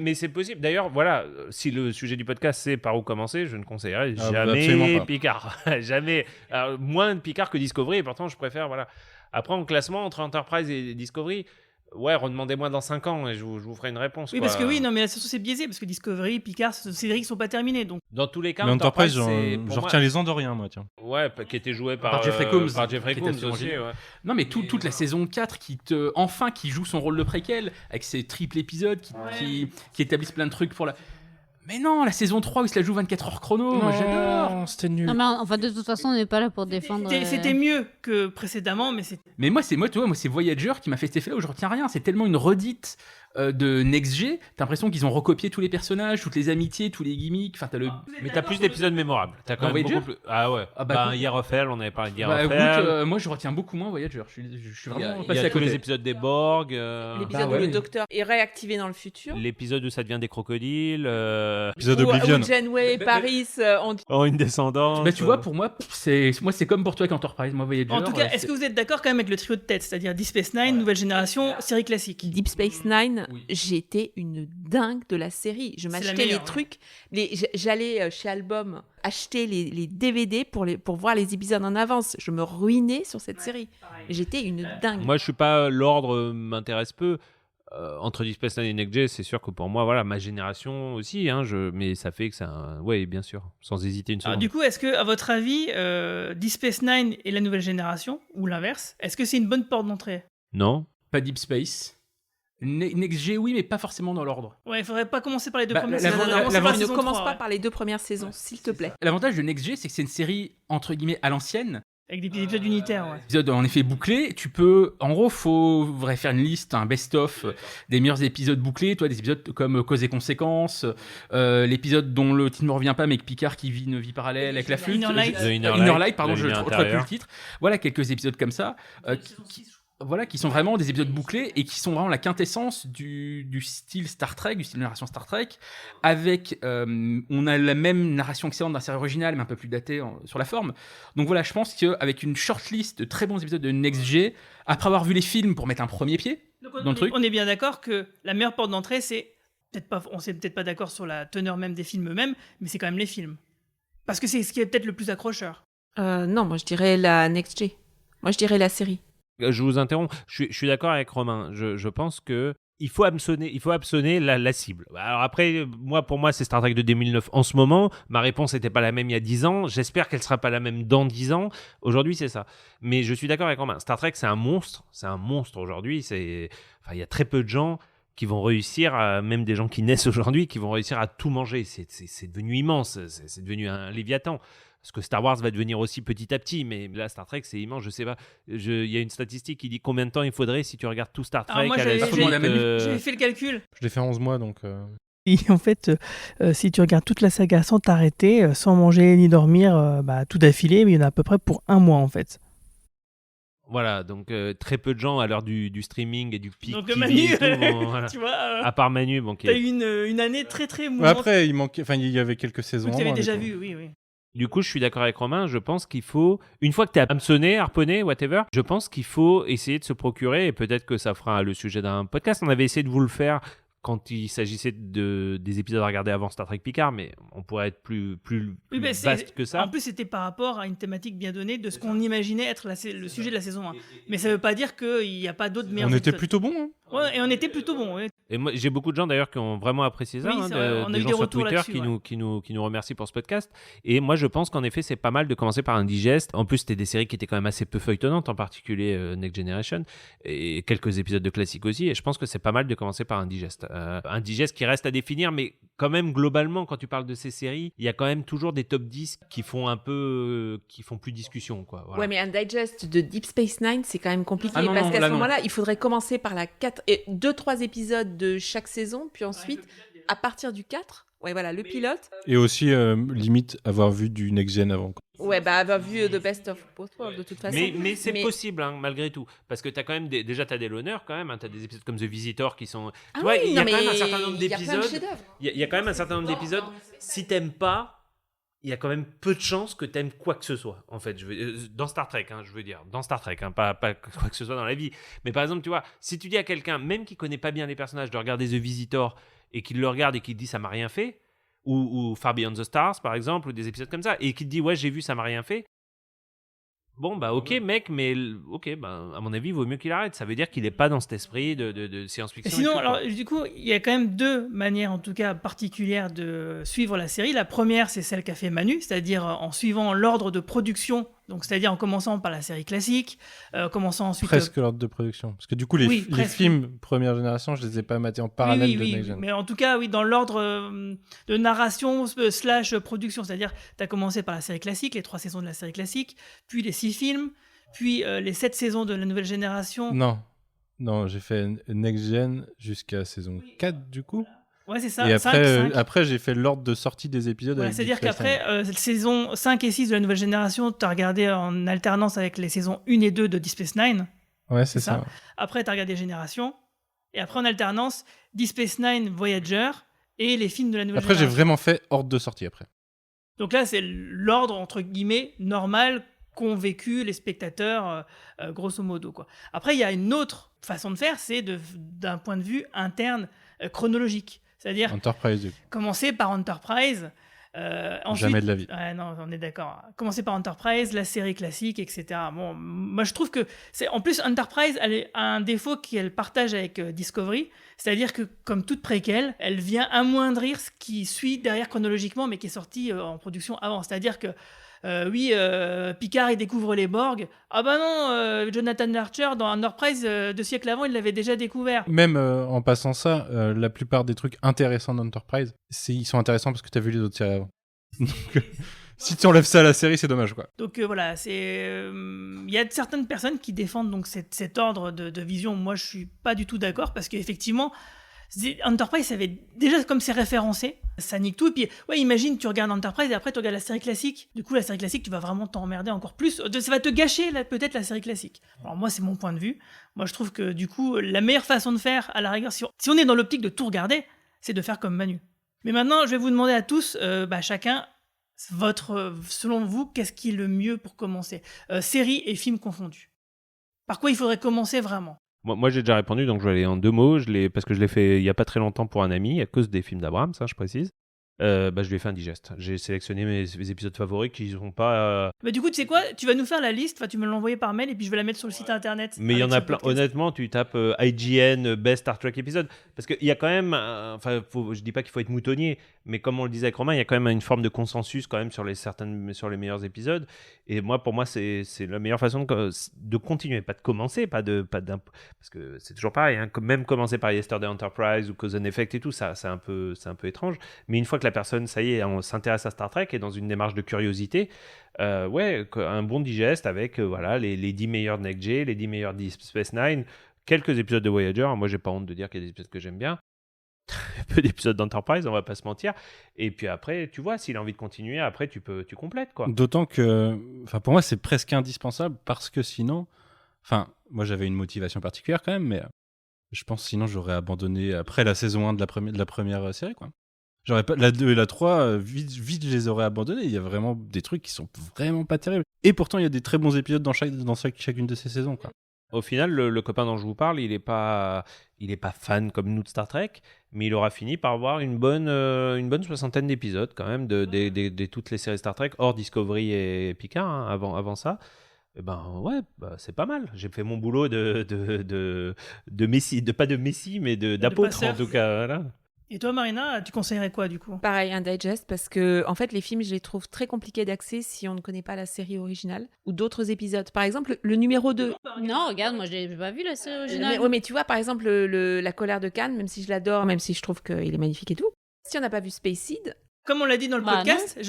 Speaker 5: Mais c'est possible. D'ailleurs, voilà, si le sujet du podcast c'est par où commencer, je ne conseillerais
Speaker 6: absolument
Speaker 5: jamais
Speaker 6: pas.
Speaker 5: Picard. Jamais. Alors, moins de Picard que Discovery, et pourtant je préfère, voilà. Après, en classement entre Enterprise et Discovery, ouais, redemandez-moi dans 5 ans et je vous ferai une réponse.
Speaker 3: Oui,
Speaker 5: quoi.
Speaker 3: parce que non, mais la situation c'est biaisé, parce que Discovery, Picard, ces séries qui sont pas terminées. Donc.
Speaker 5: Dans tous les cas,
Speaker 6: Mais Enterprise,
Speaker 5: c'est,
Speaker 6: je retiens les Andoriens, moi, tiens.
Speaker 5: Ouais, qui était joué par
Speaker 4: Jeffrey Combs.
Speaker 5: Par Jeffrey
Speaker 4: Qui
Speaker 5: Combs
Speaker 4: était
Speaker 5: aussi,
Speaker 4: absolument
Speaker 5: ouais.
Speaker 4: Non, mais toute la saison 4 qui joue son rôle de préquel, avec ses triples épisodes qui établissent plein de trucs pour la... Mais non, la saison 3 où il se la joue 24 heures chrono, moi j'adore.
Speaker 6: C'était nul.
Speaker 7: Non, mais enfin, de toute façon, on n'est pas là pour défendre.
Speaker 3: C'était mieux que précédemment, mais c'est.
Speaker 4: Mais moi, c'est Voyager qui m'a fait cet effet-là où je retiens rien. C'est tellement une redite de Next G. T'as l'impression qu'ils ont recopié tous les personnages, toutes les amitiés, tous les gimmicks. Enfin,
Speaker 5: Mais t'as plus d'épisodes mémorables. T'as quand même
Speaker 4: Voyager
Speaker 5: beaucoup plus... Ah ouais.
Speaker 4: Ah bah,
Speaker 5: Hier Raphaël, on avait parlé de Hier
Speaker 4: Bah,
Speaker 5: Raphaël.
Speaker 4: écoute, moi je retiens beaucoup moins Voyager. Je suis vraiment passé à
Speaker 5: tous
Speaker 4: côté.
Speaker 5: les épisodes des Borg.
Speaker 2: L'épisode où le docteur est réactivé dans le futur.
Speaker 5: L'épisode où ça devient des crocodiles.
Speaker 6: Épisode
Speaker 2: Où
Speaker 6: Oblivion.
Speaker 2: Janeway et Paris ont
Speaker 5: Une descendance.
Speaker 4: Bah, tu vois, pour moi, c'est comme pour toi avec Enterprise. Moi, Voyager.
Speaker 3: En tout cas, est-ce que vous êtes d'accord quand même avec le trio de tête, c'est-à-dire Deep Space Nine, Nouvelle Génération, série classique?
Speaker 2: Deep Space Nine,
Speaker 4: Oui.
Speaker 2: j'étais une dingue de la série. Je m'achetais les
Speaker 3: meilleure,
Speaker 2: trucs. J'allais chez Album acheter les DVD pour voir les épisodes en avance. Je me ruinais sur cette série. J'étais une dingue.
Speaker 5: Moi, je suis pas. L'ordre m'intéresse peu. Entre Deep Space Nine et Next Gen, c'est sûr que pour moi, voilà, ma génération aussi. Mais ça fait que ça. Ouais, bien sûr, sans hésiter une seconde.
Speaker 3: Alors, du coup, est-ce que, à votre avis, Deep Space Nine et la Nouvelle Génération, ou l'inverse, est-ce que c'est une bonne porte d'entrée?
Speaker 5: Non.
Speaker 4: Pas Deep Space. Next G, oui, mais pas forcément dans l'ordre.
Speaker 3: Ouais, il faudrait pas commencer par les deux
Speaker 4: Bah,
Speaker 3: premières
Speaker 4: la-
Speaker 3: saisons.
Speaker 4: la-
Speaker 3: Commencer
Speaker 4: la-
Speaker 3: par
Speaker 2: Ne
Speaker 3: saison
Speaker 2: commence
Speaker 3: 3,
Speaker 2: pas
Speaker 3: ouais.
Speaker 2: par les 2 premières saisons, s'il te plaît.
Speaker 4: L'avantage de Next G, c'est que c'est une série entre guillemets à l'ancienne.
Speaker 3: Avec des épisodes unitaires, ouais.
Speaker 4: Épisode en effet bouclé. Tu peux, en gros, faudrait faire une liste, un best-of des meilleurs épisodes bouclés. Toi, des épisodes comme Cause et Conséquences, l'épisode dont le titre ne me revient pas, mais que Picard qui vit une vie parallèle avec la flûte.
Speaker 3: Inner Light.
Speaker 5: The
Speaker 4: Inner Light, pardon,
Speaker 5: la
Speaker 4: je
Speaker 5: lumière
Speaker 4: ne retrouve plus le
Speaker 5: intérieure.
Speaker 4: titre. Voilà quelques épisodes comme ça. Qui sont vraiment des épisodes bouclés et qui sont vraiment la quintessence du style Star Trek, du style de narration Star Trek, avec, on a la même narration excellente d'un série originale, mais un peu plus datée sur la forme. Donc voilà, je pense qu'avec une shortlist de très bons épisodes de Next G, après avoir vu les films pour mettre un premier pied
Speaker 3: Donc,
Speaker 4: dans le truc,
Speaker 3: on est bien d'accord que la meilleure porte d'entrée, c'est peut-être pas, on s'est peut-être pas d'accord sur la teneur même des films eux-mêmes, mais c'est quand même les films. Parce que c'est ce qui est peut-être le plus accrocheur.
Speaker 2: Non, moi je dirais la Next G. Moi je dirais la série.
Speaker 5: Je vous interromps. Je suis d'accord avec Romain. Je pense que il faut hameçonner la cible. Alors après, pour moi, c'est Star Trek de 2009 en ce moment. Ma réponse n'était pas la même il y a 10 ans. J'espère qu'elle ne sera pas la même dans 10 ans. Aujourd'hui, c'est ça. Mais je suis d'accord avec Romain. Star Trek, c'est un monstre. C'est un monstre aujourd'hui. Il y a très peu de gens qui vont réussir, même des gens qui naissent aujourd'hui, qui vont réussir à tout manger. C'est devenu immense. C'est devenu un Léviathan. Parce que Star Wars va devenir aussi petit à petit, mais là, Star Trek, c'est immense, je sais pas. Il y a une statistique qui dit combien de temps il faudrait si tu regardes tout Star Trek
Speaker 3: Alors moi,
Speaker 5: à la suite.
Speaker 3: j'avais fait le calcul.
Speaker 6: Je l'ai fait 11 mois, donc...
Speaker 1: Et en fait, si tu regardes toute la saga sans t'arrêter, sans manger ni dormir, tout d'affilée, mais il y en a à peu près pour 1 mois en fait.
Speaker 5: Voilà, donc très peu de gens à l'heure du streaming et du pic
Speaker 3: Donc
Speaker 5: TV
Speaker 3: Manu,
Speaker 5: et tout, bon, voilà.
Speaker 3: tu vois,
Speaker 5: À part Manu, bon,
Speaker 3: t'as eu une année très très
Speaker 6: Ouais,
Speaker 3: mouvementée.
Speaker 6: après, il y avait quelques saisons.
Speaker 3: Donc tu avais
Speaker 6: avant,
Speaker 3: déjà
Speaker 6: mais
Speaker 3: vu, oui.
Speaker 5: Du coup, je suis d'accord avec Romain. Je pense qu'il faut, une fois que tu es hameçonné, harponné, whatever, je pense qu'il faut essayer de se procurer, et peut-être que ça fera le sujet d'un podcast. On avait essayé de vous le faire quand il s'agissait des épisodes à regarder avant Star Trek Picard, mais on pourrait être plus vaste que ça.
Speaker 3: En plus, c'était par rapport à une thématique bien donnée de ce qu'on imaginait être le sujet de la saison 1. Mais ça ne veut pas dire qu'il n'y a pas d'autres meilleurs
Speaker 6: On était
Speaker 3: épisodes.
Speaker 6: plutôt bons. Hein.
Speaker 3: Ouais, et on était plutôt bons. Ouais.
Speaker 5: Et moi, j'ai beaucoup de gens d'ailleurs qui ont vraiment apprécié ça,
Speaker 3: Oui, c'est vrai, on a
Speaker 5: des
Speaker 3: eu
Speaker 5: gens
Speaker 3: des
Speaker 5: sur
Speaker 3: retours
Speaker 5: Twitter
Speaker 3: là-dessus,
Speaker 5: qui nous remercient pour ce podcast. Et moi, je pense qu'en effet, c'est pas mal de commencer par un digeste. En plus, c'était des séries qui étaient quand même assez peu feuilletonnantes, en particulier Next Generation, et quelques épisodes de classiques aussi. Et je pense que c'est pas mal de commencer par un digeste. Un digeste qui reste à définir, mais quand même, globalement, quand tu parles de ces séries, il y a quand même toujours des top 10 qui font un peu, qui font plus discussion, quoi. Voilà.
Speaker 2: Ouais, mais un digest de Deep Space Nine, c'est quand même compliqué.
Speaker 4: Ah non,
Speaker 2: parce
Speaker 4: non,
Speaker 2: qu'à
Speaker 4: là,
Speaker 2: ce
Speaker 4: non.
Speaker 2: moment-là, il faudrait commencer par la 4 et 2-3 épisodes de chaque saison, puis ensuite, à partir du 4, ouais, voilà, le pilote.
Speaker 6: Et aussi, limite, avoir vu du Next Gen avant. Quoi.
Speaker 2: Ouais, bah, avoir vu The Best of Both Worlds, de toute façon.
Speaker 5: Mais c'est possible, hein, malgré tout. Parce que t'as quand même déjà, t'as des l'honneur quand même. Hein, t'as des épisodes comme The Visitor qui sont.
Speaker 2: Ah
Speaker 5: tu vois,
Speaker 2: oui,
Speaker 5: il y a
Speaker 2: non,
Speaker 5: quand même
Speaker 2: mais
Speaker 5: un certain nombre
Speaker 2: il y a plein de
Speaker 5: d'épisodes.
Speaker 2: chefs-d'œuvre.
Speaker 5: Il y a quand même un certain nombre d'épisodes. Si t'aimes pas, il y a quand même peu de chances que t'aimes quoi que ce soit. En fait, dans Star Trek, hein, je veux dire, dans Star Trek, hein, pas quoi que ce soit dans la vie. Mais par exemple, tu vois, si tu dis à quelqu'un, même qui connaît pas bien les personnages, de regarder The Visitor et qu'il le regarde et qu'il dit ça m'a rien fait, ou Far Beyond the Stars par exemple, ou des épisodes comme ça, et qu'il te dit ouais j'ai vu ça m'a rien fait. Bon, bah ok mec, mais ok, bah, à mon avis, il vaut mieux qu'il arrête. Ça veut dire qu'il n'est pas dans cet esprit de science-fiction.
Speaker 3: Et sinon,
Speaker 5: et tout,
Speaker 3: alors,
Speaker 5: quoi.
Speaker 3: du coup, il y a quand même deux manières, en tout cas particulières, de suivre la série. La première, c'est celle qu'a fait Manu, c'est-à-dire en suivant l'ordre de production, donc c'est-à-dire en commençant par la série classique, commençant ensuite...
Speaker 6: Presque l'ordre de production. Parce que du coup, les
Speaker 3: presque.
Speaker 6: films première génération, je les ai pas matés en parallèle de
Speaker 3: oui,
Speaker 6: Next Gen.
Speaker 3: mais en tout cas, oui, dans l'ordre de narration / production, c'est-à-dire tu as commencé par la série classique, les 3 saisons de la série classique, puis les 6 films, puis les 7 saisons de la nouvelle génération.
Speaker 6: Non, j'ai fait Next Gen jusqu'à saison 4 du coup.
Speaker 3: Ouais, c'est ça.
Speaker 6: Et
Speaker 3: 5.
Speaker 6: après, j'ai fait l'ordre de sortie des épisodes.
Speaker 3: Voilà,
Speaker 6: avec
Speaker 3: c'est-à-dire
Speaker 6: Deep Space Nine.
Speaker 3: qu'après, saison 5 et 6 de la nouvelle génération, tu as regardé en alternance avec les saisons 1 et 2 de Deep Space Nine.
Speaker 6: Ouais, c'est ça.
Speaker 3: Après, tu as regardé Génération. Et après, en alternance, Deep Space Nine, Voyager et les films de la nouvelle
Speaker 6: Après, j'ai
Speaker 3: génération.
Speaker 6: vraiment fait ordre de sortie après.
Speaker 3: Donc là, c'est l'ordre, entre guillemets, normal qu'ont vécu les spectateurs, grosso modo, quoi. Après, il y a une autre façon de faire, c'est d'un point de vue interne, chronologique. C'est-à-dire
Speaker 6: Enterprise, du coup.
Speaker 3: commencer par Enterprise. Ensuite,
Speaker 6: Jamais de la vie.
Speaker 3: Ouais, non, on est d'accord. Commencer par Enterprise, la série classique, etc. Bon, moi, je trouve que en plus, Enterprise elle a un défaut qu'elle partage avec Discovery, c'est-à-dire que comme toute préquelle, elle vient amoindrir ce qui suit derrière chronologiquement, mais qui est sorti en production avant. C'est-à-dire que Picard il découvre les Borg. Ah bah non, Jonathan Archer dans Enterprise 2 siècles avant, il l'avait déjà découvert.
Speaker 6: Même en passant ça, la plupart des trucs intéressants d'Enterprise, ils sont intéressants parce que tu as vu les autres séries avant. Donc, si tu enlèves ça à la série, c'est dommage, quoi.
Speaker 3: Donc voilà, il y a certaines personnes qui défendent donc cet ordre de vision. Moi, je suis pas du tout d'accord parce qu'effectivement, Enterprise, ça avait déjà comme c'est référencé, ça nique tout. Et puis, ouais, imagine, tu regardes Enterprise et après tu regardes la série classique. Du coup, la série classique, tu vas vraiment t'emmerder encore plus. Ça va te gâcher peut-être la série classique. Alors moi, c'est mon point de vue. Moi, je trouve que du coup, la meilleure façon de faire, à la rigueur, si on est dans l'optique de tout regarder, c'est de faire comme Manu. Mais maintenant, je vais vous demander à tous, chacun, selon vous, qu'est-ce qui est le mieux pour commencer, séries et films confondus. Par quoi il faudrait commencer vraiment?
Speaker 5: Moi, j'ai déjà répondu, donc je vais aller en 2 mots. Parce que je l'ai fait il n'y a pas très longtemps pour un ami, à cause des films d'Abrams, je précise. Je lui ai fait un digeste. J'ai sélectionné mes épisodes favoris qui ne sont pas...
Speaker 3: Du coup, tu sais quoi? Tu vas nous faire la liste, tu vas me l'envoyer par mail et puis je vais la mettre sur le site internet.
Speaker 5: Mais il y en a plein. Honnêtement, tu tapes IGN Best Star Trek Episode. Parce qu'il y a quand même... je dis pas qu'il faut être moutonnier, mais comme on le disait avec Romain, il y a quand même une forme de consensus quand même sur les meilleurs épisodes. Et pour moi, c'est la meilleure façon de continuer. Pas de commencer, parce que c'est toujours pareil. Hein, même commencer par Yesterday Enterprise ou Cause and Effect et tout, ça, c'est un peu étrange. Mais une fois que la personne, ça y est, on s'intéresse à Star Trek et dans une démarche de curiosité, un bon digeste avec les 10 meilleurs de Next Gen, les 10 meilleurs de Space Nine, quelques épisodes de Voyager. Moi, j'ai pas honte de dire qu'il y a des épisodes que j'aime bien. Peu d'épisodes d'Enterprise, on va pas se mentir. Et puis après, tu vois, s'il a envie de continuer, après, tu complètes, quoi.
Speaker 6: D'autant que, pour moi, c'est presque indispensable parce que sinon, moi, j'avais une motivation particulière quand même, mais je pense sinon j'aurais abandonné après la saison 1 de la première série, quoi. J'aurais pas la 2 et la 3, vite je les aurais abandonnés. Il y a vraiment des trucs qui sont vraiment pas terribles. Et pourtant, il y a des très bons épisodes dans chacune de ces saisons, quoi.
Speaker 5: Au final, le copain dont je vous parle, il est pas fan comme nous de Star Trek, mais il aura fini par voir une bonne 60aine d'épisodes quand même de toutes les séries Star Trek, hors Discovery et Picard, hein, avant ça. Et c'est pas mal. J'ai fait mon boulot de Messie, pas de Messie, mais d'apôtre en tout cas. Voilà.
Speaker 3: Et toi, Marina, tu conseillerais quoi du coup ?
Speaker 2: Pareil, un digest, parce que en fait, les films, je les trouve très compliqués d'accès si on ne connaît pas la série originale ou d'autres épisodes. Par exemple, le numéro 2.
Speaker 7: Non, regarde, moi, je n'ai pas vu la série originale.
Speaker 2: Mais tu vois, par exemple, La colère de Khan, même si je l'adore, même si je trouve qu'il est magnifique et tout. Si on n'a pas vu Space Seed.
Speaker 3: Comme on l'a dit dans le podcast,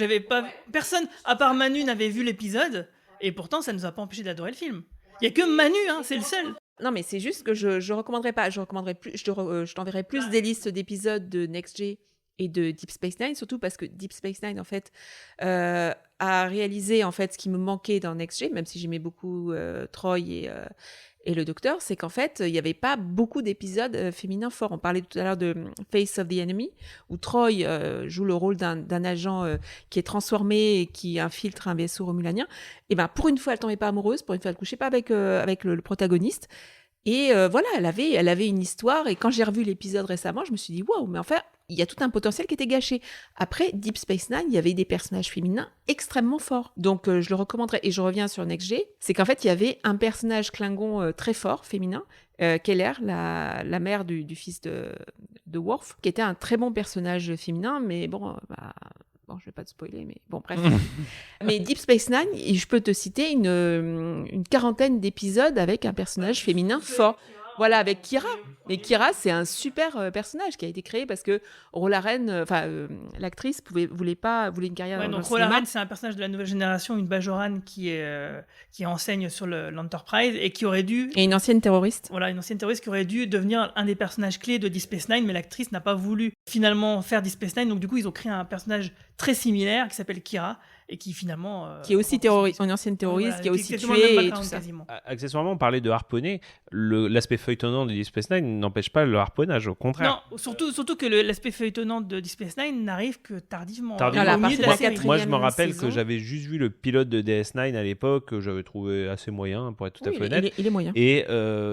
Speaker 3: personne, à part Manu, n'avait vu l'épisode, et pourtant, ça ne nous a pas empêché d'adorer le film. Il n'y a que Manu, c'est le seul.
Speaker 2: Non, mais c'est juste que je recommanderais pas. Je recommanderais plus. Je t'enverrai plus des listes d'épisodes de Next G et de Deep Space Nine, surtout parce que Deep Space Nine, en fait, a réalisé en fait ce qui me manquait dans Next G, même si j'aimais beaucoup Troy et le Docteur, c'est qu'en fait, il n'y avait pas beaucoup d'épisodes féminins forts. On parlait tout à l'heure de Face of the Enemy, où Troy joue le rôle d'un agent qui est transformé et qui infiltre un vaisseau romulanien. Et ben, pour une fois, elle tombait pas amoureuse, pour une fois, elle couchait pas avec le protagoniste. Et voilà, elle avait une histoire. Et quand j'ai revu l'épisode récemment, je me suis dit, waouh, mais en fait, il y a tout un potentiel qui était gâché. Après, Deep Space Nine, il y avait des personnages féminins extrêmement forts. Donc, je le recommanderais. Et je reviens sur Next G. C'est qu'en fait, il y avait un personnage Klingon très fort, féminin, Keller, la mère du fils de Worf, qui était un très bon personnage féminin. Mais bon, je vais pas te spoiler, mais bon, bref. Mais Deep Space Nine, je peux te citer une quarantaine d'épisodes avec un personnage féminin fort. Voilà, avec Kira. Mais Kira, c'est un super personnage qui a été créé parce que Rolaren, l'actrice, voulait une carrière dans le
Speaker 3: donc
Speaker 2: cinéma.
Speaker 3: Rolaren, c'est un personnage de la nouvelle génération, une Bajoran qui enseigne sur l'Enterprise et qui aurait dû...
Speaker 2: Et une ancienne terroriste.
Speaker 3: Voilà, une ancienne terroriste qui aurait dû devenir un des personnages clés de Deep Space Nine, mais l'actrice n'a pas voulu finalement faire Deep Space Nine, donc du coup, ils ont créé un personnage très similaire qui s'appelle Kira et qui finalement...
Speaker 2: qui est aussi terroriste, une ancienne terroriste, qui a aussi tué et tout ça.
Speaker 5: Accessoirement, on parlait de harponner. L'aspect feuilletonnant de Deep Space Nine n'empêche pas le harponnage, au contraire.
Speaker 3: Non, surtout que l'aspect feuilletonnant de Deep Space Nine n'arrive que tardivement.
Speaker 2: Voilà,
Speaker 3: au milieu de la série.
Speaker 5: Moi, je me rappelle que j'avais juste vu le pilote de DS9 à l'époque, que j'avais trouvé assez moyen, pour être tout à fait honnête.
Speaker 2: Il est moyen.
Speaker 5: Et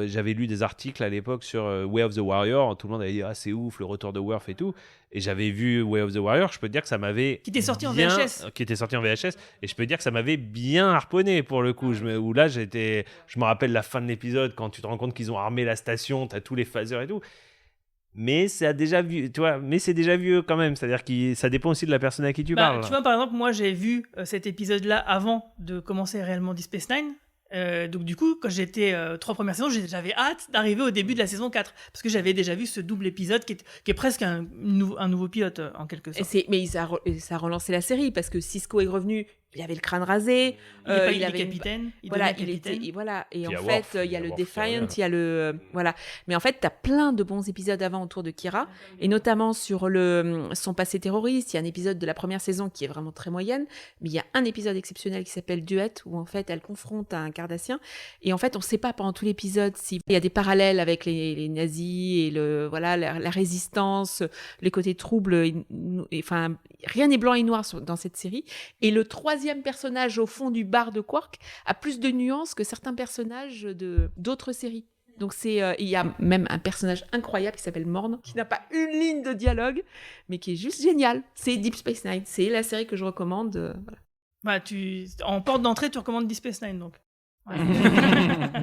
Speaker 5: j'avais lu des articles à l'époque sur Way of the Warrior. Tout le monde avait dit « Ah, c'est ouf, le retour de Worf et tout ». Et j'avais vu Way of the Warrior, je peux te dire que ça m'avait...
Speaker 3: Qui était sorti en VHS.
Speaker 5: Qui était sorti en VHS. Et je peux te dire que ça m'avait bien harponné, pour le coup. Où là, je me rappelle la fin de l'épisode, quand tu te rends compte qu'ils ont armé la station, t'as tous les phasers et tout. Mais c'est déjà vieux, tu vois, mais c'est déjà vieux quand même. C'est-à-dire que ça dépend aussi de la personne à qui tu parles.
Speaker 3: Tu vois, par exemple, moi, j'ai vu cet épisode-là avant de commencer réellement Deep Space Nine. Donc du coup, quand j'étais 3 premières saisons, j'avais hâte d'arriver au début de la saison 4 parce que j'avais déjà vu ce double épisode qui est presque un nouveau pilote en quelque sorte.
Speaker 2: Mais ça a relancé la série parce que Sisko est revenu, il avait le crâne rasé,
Speaker 3: il avait capitaine,
Speaker 2: et en fait il y a le Defiant, il y a le voilà. Mais en fait, tu as plein de bons épisodes avant autour de Kira et notamment sur son passé terroriste. Il y a un épisode de la première saison qui est vraiment très moyenne, mais il y a un épisode exceptionnel qui s'appelle Duet où en fait elle confronte un cardassien et en fait on sait pas pendant tout l'épisode s'il y a des parallèles avec les nazis et la résistance, les côtés troubles, enfin rien n'est blanc et noir dans cette série. Et le troisième personnage au fond du bar de Quark a plus de nuances que certains personnages d'autres séries. Donc il y a même un personnage incroyable qui s'appelle Morn, qui n'a pas une ligne de dialogue, mais qui est juste génial. C'est Deep Space Nine, c'est la série que je recommande.
Speaker 3: Voilà. En porte d'entrée, tu recommandes Deep Space Nine, donc. Ouais.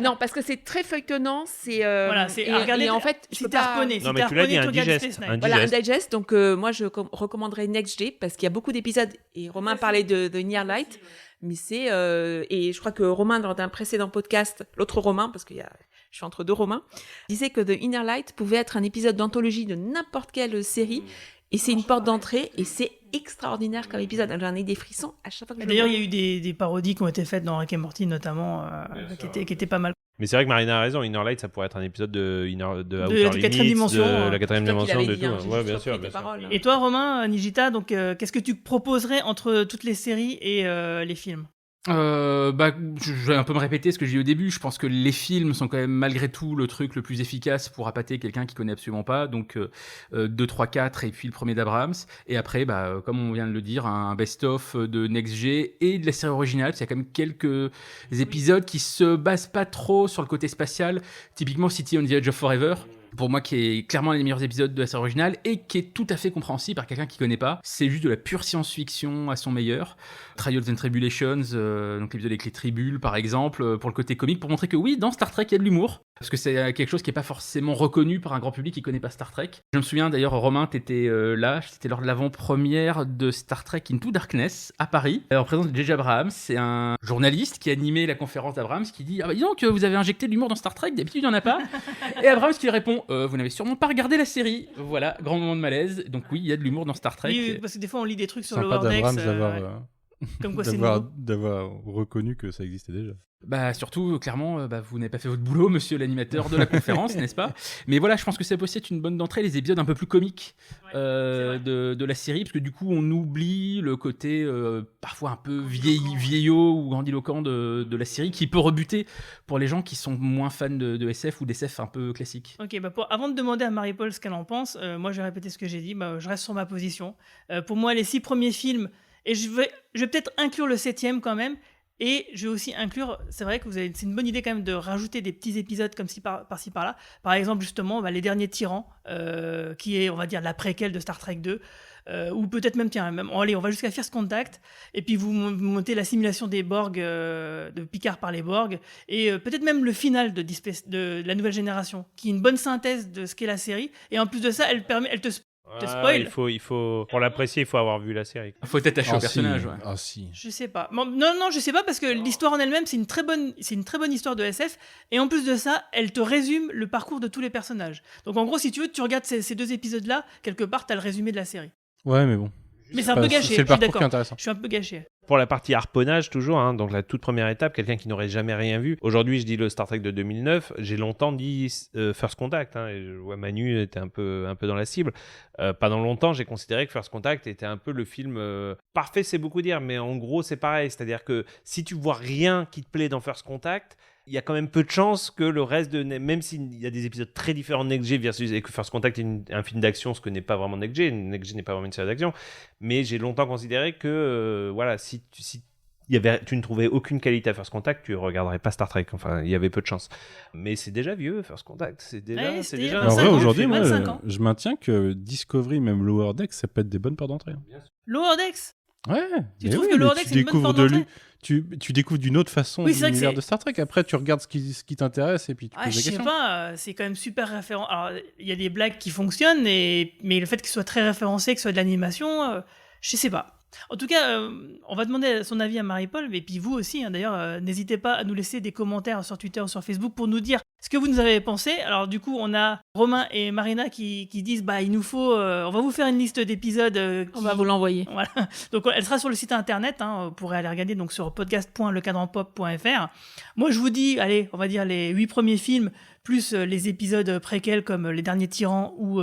Speaker 2: Non, parce que c'est très feuilletonnant.
Speaker 3: Regardez,
Speaker 2: en fait,
Speaker 3: si t'es harponné,
Speaker 5: non, mais tu l'as dit, un digest.
Speaker 2: Voilà, un digest. Donc, moi, je recommanderais Next G parce qu'il y a beaucoup d'épisodes. Et Romain parlait de The Near Light. Mais et je crois que Romain, dans un précédent podcast, l'autre Romain, parce que je suis entre deux Romains, disait que The Inner Light pouvait être un épisode d'anthologie de n'importe quelle série. Et c'est une porte d'entrée et c'est extraordinaire comme épisode. J'en ai des frissons à chaque fois que je
Speaker 3: D'ailleurs, il y a eu des parodies qui ont été faites dans Rick et Morty notamment, qui étaient pas mal.
Speaker 5: Mais c'est vrai que Marina a raison, Inner Light, ça pourrait être un épisode de
Speaker 3: Outer Limits,
Speaker 5: de la quatrième dimension, de tout. Ouais, bien sûr.
Speaker 3: Et toi, Romain, Nijita, donc qu'est-ce que tu proposerais entre toutes les séries et les films ?
Speaker 4: Je vais un peu me répéter ce que j'ai dit au début. Je pense que les films sont quand même malgré tout le truc le plus efficace pour appâter quelqu'un qui connaît absolument pas. Donc 2, 3, 4 et puis le premier d'Abrams. Et après, comme on vient de le dire, un best-of de Next G et de la série originale. Il y a quand même quelques épisodes qui se basent pas trop sur le côté spatial. Typiquement City on the Edge of Forever. Pour moi, qui est clairement l'un des meilleurs épisodes de la série originale et qui est tout à fait compréhensible par quelqu'un qui connaît pas. C'est juste de la pure science-fiction à son meilleur. Trials and Tribulations, donc l'épisode avec les tribules par exemple, pour le côté comique, pour montrer que oui, dans Star Trek, il y a de l'humour. Parce que c'est quelque chose qui n'est pas forcément reconnu par un grand public qui connaît pas Star Trek. Je me souviens d'ailleurs, Romain, t'étais là, c'était lors de l'avant-première de Star Trek Into Darkness à Paris, en présence de J.J. Abrams. C'est un journaliste qui animait la conférence d'Abrams qui dit « Ah bah dis donc, vous avez injecté de l'humour dans Star Trek, d'habitude il n'y en a pas ». Et Abrams qui lui répond « Vous n'avez sûrement pas regardé la série ». Voilà, grand moment de malaise. Donc oui, il y a de l'humour dans Star Trek.
Speaker 3: Oui, parce que des fois on lit des trucs sur
Speaker 6: Sympa
Speaker 3: Lower Decks.
Speaker 6: Comme quoi d'avoir reconnu que ça existait déjà.
Speaker 4: Surtout, clairement, vous n'avez pas fait votre boulot, monsieur l'animateur de la conférence, n'est-ce pas ? Mais voilà, je pense que ça peut aussi être une bonne entrée, les épisodes un peu plus comiques de la série, parce que du coup, on oublie le côté parfois un peu vieillot ou grandiloquent de la série, qui peut rebuter pour les gens qui sont moins fans de SF ou d'SF un peu classiques.
Speaker 3: Ok, avant de demander à Marie-Paul ce qu'elle en pense, moi je vais répéter ce que j'ai dit, je reste sur ma position. Pour moi, les 6 premiers films, et je vais peut-être inclure le 7e quand même. Et je vais aussi inclure, c'est vrai que c'est une bonne idée quand même de rajouter des petits épisodes comme par-ci par-là. Par exemple, justement, Les Derniers Tyrans, qui est, on va dire, la préquelle de Star Trek 2. Ou peut-être même, allez, on va jusqu'à First Contact. Et puis vous montez la simulation des Borg, de Picard par les Borg. Et peut-être même le final de la nouvelle génération, qui est une bonne synthèse de ce qu'est la série. Et en plus de ça, elle te spoil.
Speaker 5: Il faut, pour l'apprécier, il faut avoir vu la série.
Speaker 4: Il faut t'attacher au personnage.
Speaker 6: Si.
Speaker 4: Ouais.
Speaker 6: Ah si.
Speaker 3: Je sais pas. Non, je sais pas parce que l'histoire en elle-même, c'est une très bonne histoire de SF. Et en plus de ça, elle te résume le parcours de tous les personnages. Donc en gros, si tu veux, tu regardes ces 2 épisodes-là, quelque part, t'as le résumé de la série.
Speaker 6: Ouais, mais bon.
Speaker 3: Mais c'est un peu gâché.
Speaker 6: C'est le parcours qui est intéressant.
Speaker 3: Je suis un peu gâché.
Speaker 5: Pour la partie harponnage, toujours, donc la toute première étape, quelqu'un qui n'aurait jamais rien vu. Aujourd'hui, je dis le Star Trek de 2009. J'ai longtemps dit First Contact. Et je vois Manu était un peu dans la cible. Pendant longtemps, j'ai considéré que First Contact était un peu le film parfait, c'est beaucoup dire, mais en gros, c'est pareil. C'est-à-dire que si tu vois rien qui te plaît dans First Contact, il y a quand même peu de chances que le reste même s'il y a des épisodes très différents de Next G et que First Contact est un film d'action, ce que n'est pas vraiment Next G. Next G n'est pas vraiment une série d'action. Mais j'ai longtemps considéré que si tu ne trouvais aucune qualité à First Contact, tu ne regarderais pas Star Trek. Enfin, il y avait peu de chances. Mais c'est déjà vieux, First Contact. C'est déjà
Speaker 6: en vrai, aujourd'hui, moi, je maintiens que Discovery, même Lower Decks, ça peut être des bonnes portes d'entrée.
Speaker 3: Lower Decks ?
Speaker 6: Ouais.
Speaker 3: Tu trouves que Lower Decks, c'est une bonne porte d'entrée ?
Speaker 6: Tu découvres d'une autre façon l'univers de Star Trek. Après, tu regardes ce qui t'intéresse et puis tu poses des questions.
Speaker 3: Je sais pas, c'est quand même super référent. Alors, il y a des blagues qui fonctionnent, mais le fait qu'il soit très référencé, que ce soit de l'animation, je sais pas. En tout cas, on va demander son avis à Marie-Paul, et puis vous aussi, d'ailleurs, n'hésitez pas à nous laisser des commentaires sur Twitter ou sur Facebook pour nous dire ce que vous nous avez pensé. Alors du coup, on a Romain et Marina qui disent il nous faut, on va vous faire une liste d'épisodes.
Speaker 2: On va vous l'envoyer.
Speaker 3: Voilà. Donc elle sera sur le site internet, vous pourrez aller regarder donc sur podcast.lecadranpop.fr. Moi je vous dis, allez, on va dire les 8 premiers films, plus les épisodes préquels comme Les Derniers Tyrans ou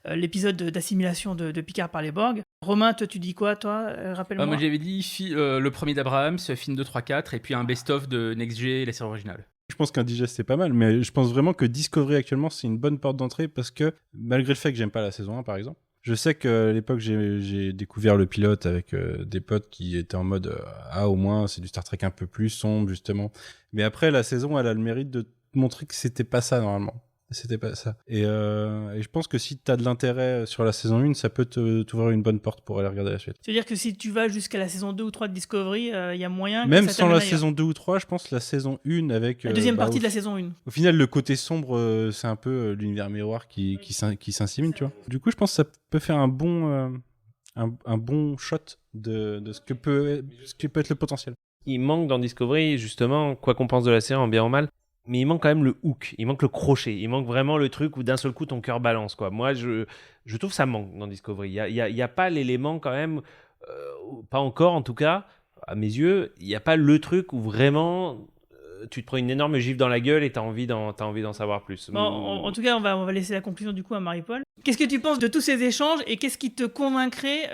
Speaker 3: l'épisode d'assimilation de Picard par les Borg. Romain, toi tu dis quoi, toi rappelle-moi.
Speaker 4: Moi j'avais dit le premier d'Abrams, film 2, 3, 4, et puis un best-of de Next G, la série originale.
Speaker 6: Je pense qu'un digest c'est pas mal, mais je pense vraiment que Discovery actuellement c'est une bonne porte d'entrée parce que malgré le fait que j'aime pas la saison 1 par exemple, je sais qu'à l'époque j'ai découvert le pilote avec des potes qui étaient en mode au moins c'est du Star Trek un peu plus sombre justement, mais après la saison elle a le mérite de montrer que c'était pas ça normalement. C'était pas ça. Et je pense que si t'as de l'intérêt sur la saison 1, ça peut t'ouvrir une bonne porte pour aller regarder la suite.
Speaker 3: C'est-à-dire que si tu vas jusqu'à la saison 2 ou 3 de Discovery, il y a moyen que
Speaker 6: même
Speaker 3: ça
Speaker 6: sans la
Speaker 3: ailleurs.
Speaker 6: saison 2 ou 3, je pense la saison 1 avec...
Speaker 3: La deuxième partie de la saison 1.
Speaker 6: Au final, le côté sombre, c'est un peu l'univers miroir qui s'insimile, tu vois. Du coup, je pense que ça peut faire un bon shot de ce que peut être le potentiel.
Speaker 5: Il manque dans Discovery, justement, quoi qu'on pense de la série, en bien ou en mal, mais il manque quand même le hook, il manque le crochet, il manque vraiment le truc où d'un seul coup ton cœur balance, quoi. Moi, je trouve que ça manque dans Discovery. Il y a pas l'élément quand même, pas encore en tout cas, à mes yeux, il n'y a pas le truc où vraiment tu te prends une énorme gifle dans la gueule et t'as envie d'en savoir plus.
Speaker 3: Bon, en tout cas, on va laisser la conclusion du coup à Marie-Paul. Qu'est-ce que tu penses de tous ces échanges et qu'est-ce qui te convaincrait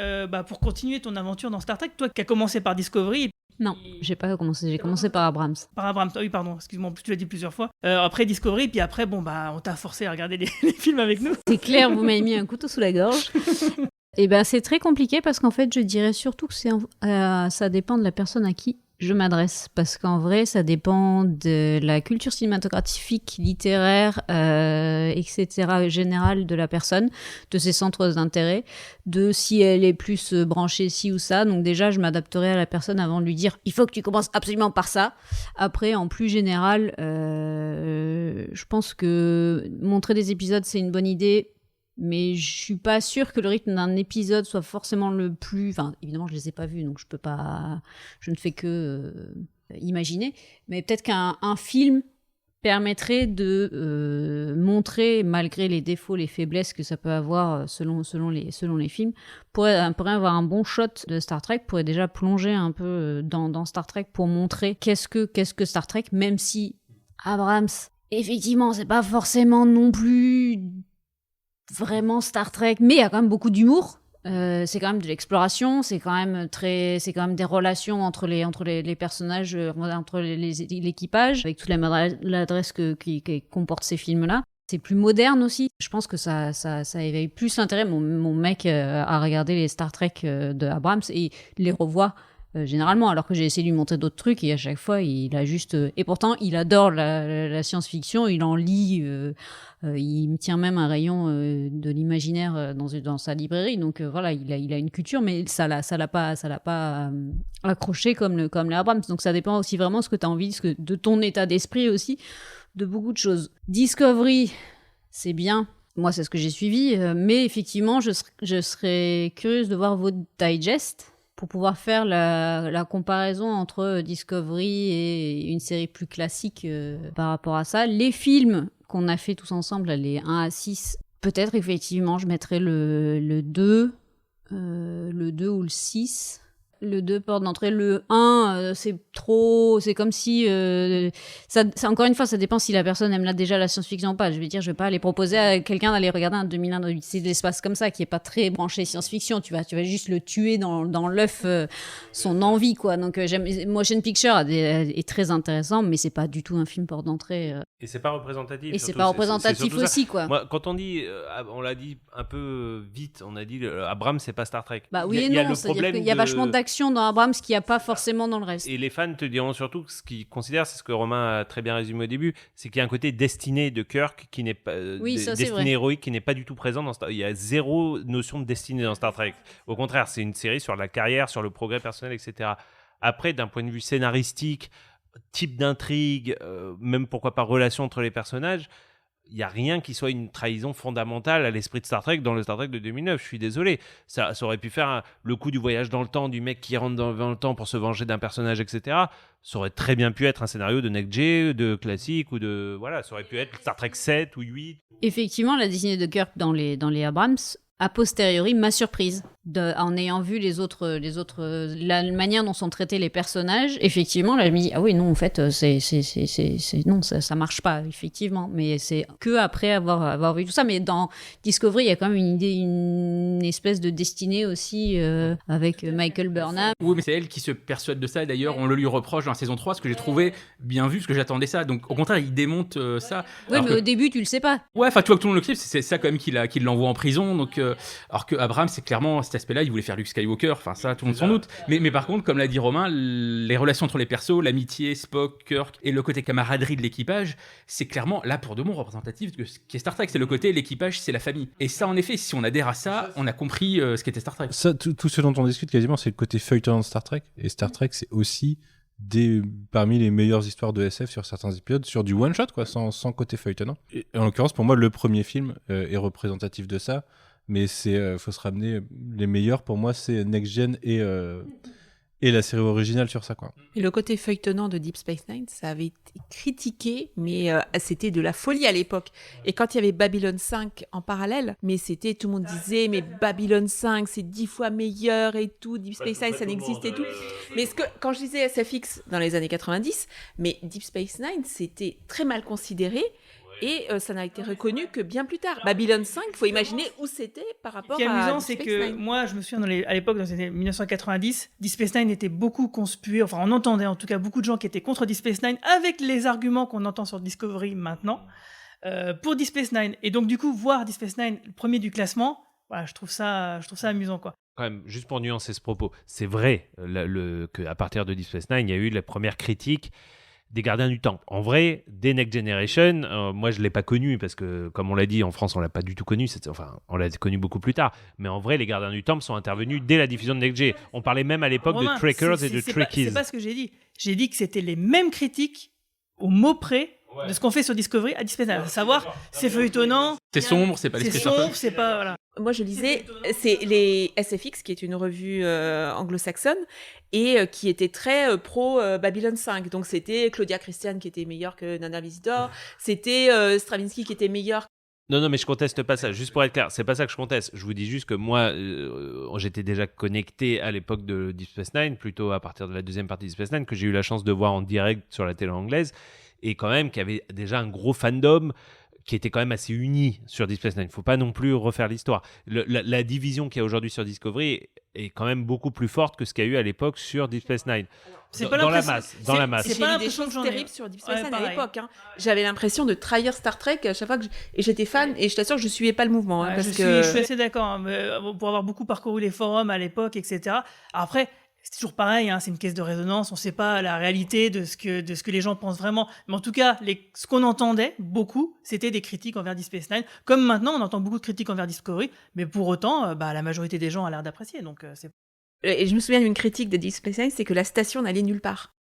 Speaker 3: pour continuer ton aventure dans Star Trek, toi qui as commencé par Discovery?
Speaker 7: Non, j'ai pas commencé. J'ai commencé par Abrams.
Speaker 3: Par Abrams, oui, pardon, excuse-moi, en plus tu l'as dit plusieurs fois. Après Discovery, puis après, on t'a forcé à regarder les films avec nous.
Speaker 7: C'est clair, vous m'avez mis un couteau sous la gorge. Et ben c'est très compliqué parce qu'en fait, je dirais surtout que ça dépend de la personne à qui je m'adresse. Parce qu'en vrai, ça dépend de la culture cinématographique, littéraire, etc. générale de la personne, de ses centres d'intérêt, de si elle est plus branchée ci ou ça. Donc déjà, je m'adapterai à la personne avant de lui dire « il faut que tu commences absolument par ça ». Après, en plus général, je pense que montrer des épisodes, c'est une bonne idée. Mais je suis pas sûre que le rythme d'un épisode soit forcément le plus... Enfin, évidemment, je les ai pas vus, donc je ne fais que imaginer. Mais peut-être qu'un film permettrait de montrer, malgré les défauts, les faiblesses que ça peut avoir selon les films, pourrait avoir un bon shot de Star Trek, pourrait déjà plonger un peu dans Star Trek pour montrer qu'est-ce que Star Trek, même si Abrams, effectivement, c'est pas forcément non plus... vraiment Star Trek, mais il y a quand même beaucoup d'humour. C'est quand même de l'exploration, c'est quand même des relations entre les personnages, entre l'équipage, avec toute la maladresse qui comporte ces films-là. C'est plus moderne aussi. Je pense que ça éveille plus l'intérêt. Mon mec a regardé les Star Trek de Abrams et les revoit généralement, alors que j'ai essayé de lui montrer d'autres trucs et à chaque fois il a juste et pourtant il adore la science-fiction, il en lit, il me tient même un rayon de l'imaginaire dans sa librairie, donc voilà, il a une culture, mais ça l'a pas accroché comme les Abrams, donc ça dépend aussi vraiment de ce que tu as envie, de ton état d'esprit aussi, de beaucoup de choses. Discovery, c'est bien. Moi, c'est ce que j'ai suivi, mais effectivement, je serais curieuse de voir votre digest pour pouvoir faire la comparaison entre Discovery et une série plus classique par rapport à ça. Les films qu'on a fait tous ensemble, les 1 à 6, peut-être effectivement je mettrais le 2 ou le 6. Le 2 porte d'entrée, le 1 c'est trop, c'est comme si ça encore une fois ça dépend si la personne aime déjà la science-fiction ou pas. Je vais pas aller proposer à quelqu'un d'aller regarder un 2001 dans l'Odyssée de l'espace comme ça, qui est pas très branché science-fiction, tu vas juste le tuer dans l'œuf, son envie quoi. Donc Motion Picture est très intéressant, mais c'est pas du tout un film porte d'entrée.
Speaker 5: Et c'est pas représentatif.
Speaker 7: Et c'est pas représentatif aussi quoi.
Speaker 5: Moi, quand on dit, on l'a dit un peu vite, on a dit Abrams c'est pas Star Trek.
Speaker 7: Bah oui et non, c'est-à-dire qu'il y a vachement d'action dans Abrams qu'il n'y a pas forcément dans le reste.
Speaker 5: Et les fans te diront surtout que ce qu'ils considèrent, c'est ce que Romain a très bien résumé au début, c'est qu'il y a un côté destiné de Kirk qui n'est pas destinée héroïque qui n'est pas du tout présent dans Star. Il y a zéro notion de destinée dans Star Trek. Au contraire, c'est une série sur la carrière, sur le progrès personnel, etc. Après, d'un point de vue scénaristique, type d'intrigue, même pourquoi pas relation entre les personnages, il n'y a rien qui soit une trahison fondamentale à l'esprit de Star Trek dans le Star Trek de 2009. Je suis désolé. Ça aurait pu faire le coup du voyage dans le temps, du mec qui rentre dans le temps pour se venger d'un personnage, etc. Ça aurait très bien pu être un scénario de Next G, de classique, ou de... Voilà, ça aurait pu être Star Trek 7 ou 8.
Speaker 7: Effectivement, la destinée de Kirk dans les Abrams, a posteriori, m'a surprise. En ayant vu les autres, la manière dont sont traités les personnages, effectivement, là, je me dis, ah oui, non, en fait, non, ça marche pas, effectivement. Mais c'est que après avoir vu tout ça. Mais dans Discovery, il y a quand même une espèce de destinée aussi, avec Michael Burnham.
Speaker 4: Oui, mais c'est elle qui se persuade de ça. D'ailleurs, on le lui reproche dans la saison 3, ce que j'ai trouvé bien vu, parce que j'attendais ça. Donc, au contraire, il démonte ça.
Speaker 7: Oui, mais au début, tu le sais pas.
Speaker 4: Ouais, enfin, tu vois que tout le monde le clip, c'est ça quand même qui l'envoie en prison. Donc, alors que Abrams, c'est clairement cet aspect-là, il voulait faire Luke Skywalker, enfin ça, tout le monde s'en doute. Mais par contre, comme l'a dit Romain, les relations entre les persos, l'amitié, Spock, Kirk, et le côté camaraderie de l'équipage, c'est clairement, là pour de bon, représentatif de ce qu'est Star Trek. C'est le côté, l'équipage, c'est la famille. Et ça, en effet, si on adhère à ça, on a compris ce qu'était Star Trek.
Speaker 6: Ça, tout ce dont on discute quasiment, c'est le côté feuilleton de Star Trek. Et Star Trek, c'est aussi parmi les meilleures histoires de SF sur certains épisodes, sur du one-shot, quoi, sans côté feuilletonnant. Et en l'occurrence, pour moi, le premier film est représentatif de ça. Mais faut se ramener, les meilleurs pour moi c'est Next Gen et la série originale sur ça, quoi.
Speaker 2: Et le côté feuilletonnant de Deep Space Nine, ça avait été critiqué, mais c'était de la folie à l'époque. Et quand il y avait Babylon 5 en parallèle, mais tout le monde disait, mais Babylon 5 c'est 10 fois meilleur et tout, Deep Space Nine ça n'existe et tout. Mais quand je disais SFX dans les années 90, mais Deep Space Nine c'était très mal considéré. Et ça n'a été reconnu que bien plus tard. Babylon 5, il faut imaginer où c'était par rapport à
Speaker 3: Ce qui est amusant,
Speaker 2: Deep
Speaker 3: c'est
Speaker 2: Space
Speaker 3: que
Speaker 2: Nine.
Speaker 3: moi, je me souviens à l'époque, dans les années 1990, Deep Space Nine était beaucoup conspué. Enfin, on entendait en tout cas beaucoup de gens qui étaient contre Deep Space Nine avec les arguments qu'on entend sur Discovery maintenant pour Deep Space Nine. Et donc, du coup, voir Deep Space Nine, le premier du classement, voilà, je trouve ça amusant, quoi.
Speaker 5: Quand même, juste pour nuancer ce propos, c'est vrai qu'à partir de Deep Space Nine, il y a eu la première critique des Gardiens du Temps. En vrai, dès Next Generation, moi je ne l'ai pas connu parce que, comme on l'a dit, en France on ne l'a pas du tout connu, on l'a connu beaucoup plus tard. Mais en vrai, les Gardiens du Temps sont intervenus dès la diffusion de Next Gen. On parlait même à l'époque
Speaker 3: Romain,
Speaker 5: de Trackers et de Trekkies.
Speaker 3: C'est pas ce que j'ai dit. J'ai dit que c'était les mêmes critiques au mot près de ce qu'on fait sur Discovery à Deep Space Nine. À savoir, c'est feuilletonnant.
Speaker 4: C'est sombre, c'est pas les
Speaker 3: C'est
Speaker 4: Space Shuttle.
Speaker 3: sombre, c'est pas... Voilà.
Speaker 2: Moi, je lisais, c'est les SFX, qui est une revue anglo-saxonne, et qui était très pro Babylon 5. Donc, c'était Claudia Christian qui était meilleure que Nana Visitor, c'était Stravinsky qui était meilleur.
Speaker 5: Non, mais je conteste pas ça. Juste pour être clair, c'est pas ça que je conteste. Je vous dis juste que moi, j'étais déjà connecté à l'époque de Deep Space Nine, plutôt à partir de la deuxième partie de Deep Space Nine, que j'ai eu la chance de voir en direct sur la télé anglaise, et quand même qu'il y avait déjà un gros fandom qui était quand même assez uni sur Deep Space Nine. Il ne faut pas non plus refaire l'histoire. La division qu'il y a aujourd'hui sur Discovery est quand même beaucoup plus forte que ce qu'il y a eu à l'époque sur Deep Space Nine. Dans la masse.
Speaker 2: C'est pas des choses terribles sur Deep Space Nine à l'époque. Hein. J'avais l'impression de trahir Star Trek à chaque fois et j'étais fan, et je t'assure que je suivais pas le mouvement. Hein,
Speaker 3: je suis assez d'accord. Hein, pour avoir beaucoup parcouru les forums à l'époque, etc. Après, c'est toujours pareil, hein, c'est une caisse de résonance, on ne sait pas la réalité de ce que les gens pensent vraiment. Mais en tout cas, ce qu'on entendait beaucoup, c'était des critiques envers Deep Space Nine. Comme maintenant, on entend beaucoup de critiques envers Discovery, mais pour autant, la majorité des gens a l'air d'apprécier. Donc,
Speaker 2: Et je me souviens d'une critique de Deep Space Nine, c'est que la station n'allait nulle part.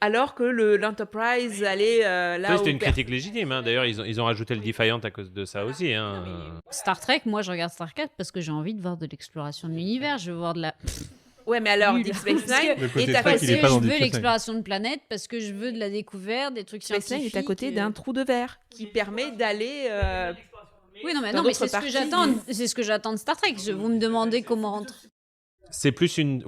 Speaker 2: Alors que l'Enterprise allait là où...
Speaker 5: C'était une critique légitime. Hein. D'ailleurs, ils ont rajouté le Defiant à cause de ça aussi. Hein.
Speaker 7: Star Trek, moi je regarde Star Trek parce que j'ai envie de voir de l'exploration de l'univers, je veux voir de la...
Speaker 2: Ouais, mais alors, Deep Space Nine est à côté.
Speaker 7: Je veux l'exploration de planète parce que je veux de la découverte, des trucs scientifiques.
Speaker 2: Space Nine est à côté d'un trou de verre qui permet d'aller.
Speaker 7: Oui, non, mais c'est ce que j'attends. C'est ce que j'attends de Star Trek. Vous me demandez comment rentrer.
Speaker 5: C'est plus une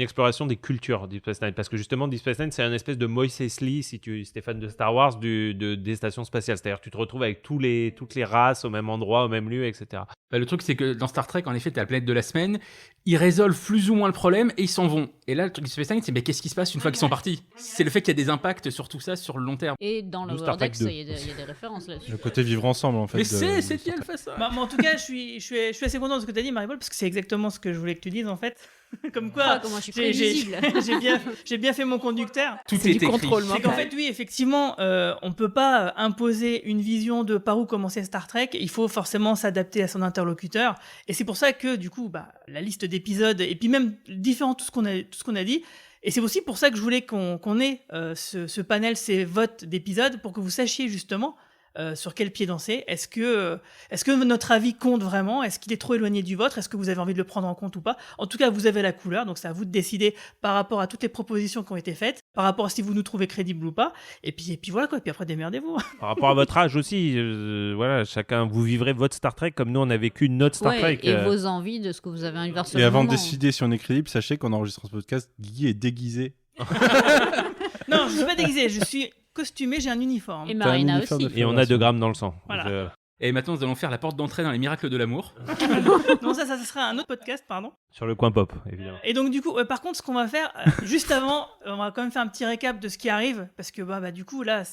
Speaker 5: exploration des cultures Deep Space Nine, parce que justement Deep Space Nine c'est un espèce de Mos Eisley, si tu es fan de Star Wars, des stations spatiales, c'est-à-dire que tu te retrouves avec toutes les races au même endroit, au même lieu, etc.
Speaker 4: Le truc c'est que dans Star Trek, en effet, t'as la planète de la semaine, ils résolvent plus ou moins le problème et ils s'en vont. Et là, le truc de Space Nine, c'est qu'est-ce qui se passe une fois qu'ils sont partis? C'est le fait qu'il y a des impacts sur tout ça sur le long terme.
Speaker 7: Et dans le Lower Decks, il y a des références là-dessus.
Speaker 6: Le côté vivre ensemble, en fait.
Speaker 4: Mais c'est qui elle fait ça?
Speaker 3: mais en tout cas, je suis assez content de ce que tu as dit, Marie-Paul, parce que c'est exactement ce que je voulais que tu dises, en fait. Comme quoi,
Speaker 7: comment je suis prévisible.
Speaker 3: j'ai bien fait mon conducteur.
Speaker 4: Tout est écrit.
Speaker 3: C'est qu'en fait, oui, effectivement, on peut pas imposer une vision de par où commencer Star Trek. Il faut forcément s'adapter à son interlocuteur. Et c'est pour ça que, du coup, la liste d'épisodes, et puis même différent tout ce qu'on a dit. Et c'est aussi pour ça que je voulais qu'on ait ce panel, ces votes d'épisodes, pour que vous sachiez justement sur quel pied danser. Est-ce que notre avis compte vraiment? Est-ce qu'il est trop éloigné du vôtre? Est-ce que vous avez envie de le prendre en compte ou pas? En tout cas, vous avez la couleur, donc c'est à vous de décider par rapport à toutes les propositions qui ont été faites, par rapport à si vous nous trouvez crédibles ou pas. Et puis voilà quoi. Et puis après, démerdez-vous.
Speaker 5: Par rapport à votre âge aussi, voilà, chacun, vous vivrez votre Star Trek comme nous on a vécu notre Star Trek.
Speaker 7: Et vos envies de ce que vous avez envie de voir sur le
Speaker 6: Et avant
Speaker 7: moment.
Speaker 6: de décider si on est crédible, sachez qu'en enregistrant ce podcast, Guy est déguisé.
Speaker 3: Non, je suis pas déguisé, je suis costumé, j'ai un uniforme.
Speaker 7: Et Marina aussi.
Speaker 5: Et on a 2 grammes dans le sang.
Speaker 3: Voilà.
Speaker 4: Et maintenant, nous allons faire la porte d'entrée dans les miracles de l'amour.
Speaker 3: Non, ça sera un autre podcast, pardon.
Speaker 5: Sur le coin pop, évidemment.
Speaker 3: Et donc, du coup, par contre, ce qu'on va faire, juste avant, on va quand même faire un petit récap de ce qui arrive, parce que, du coup, là,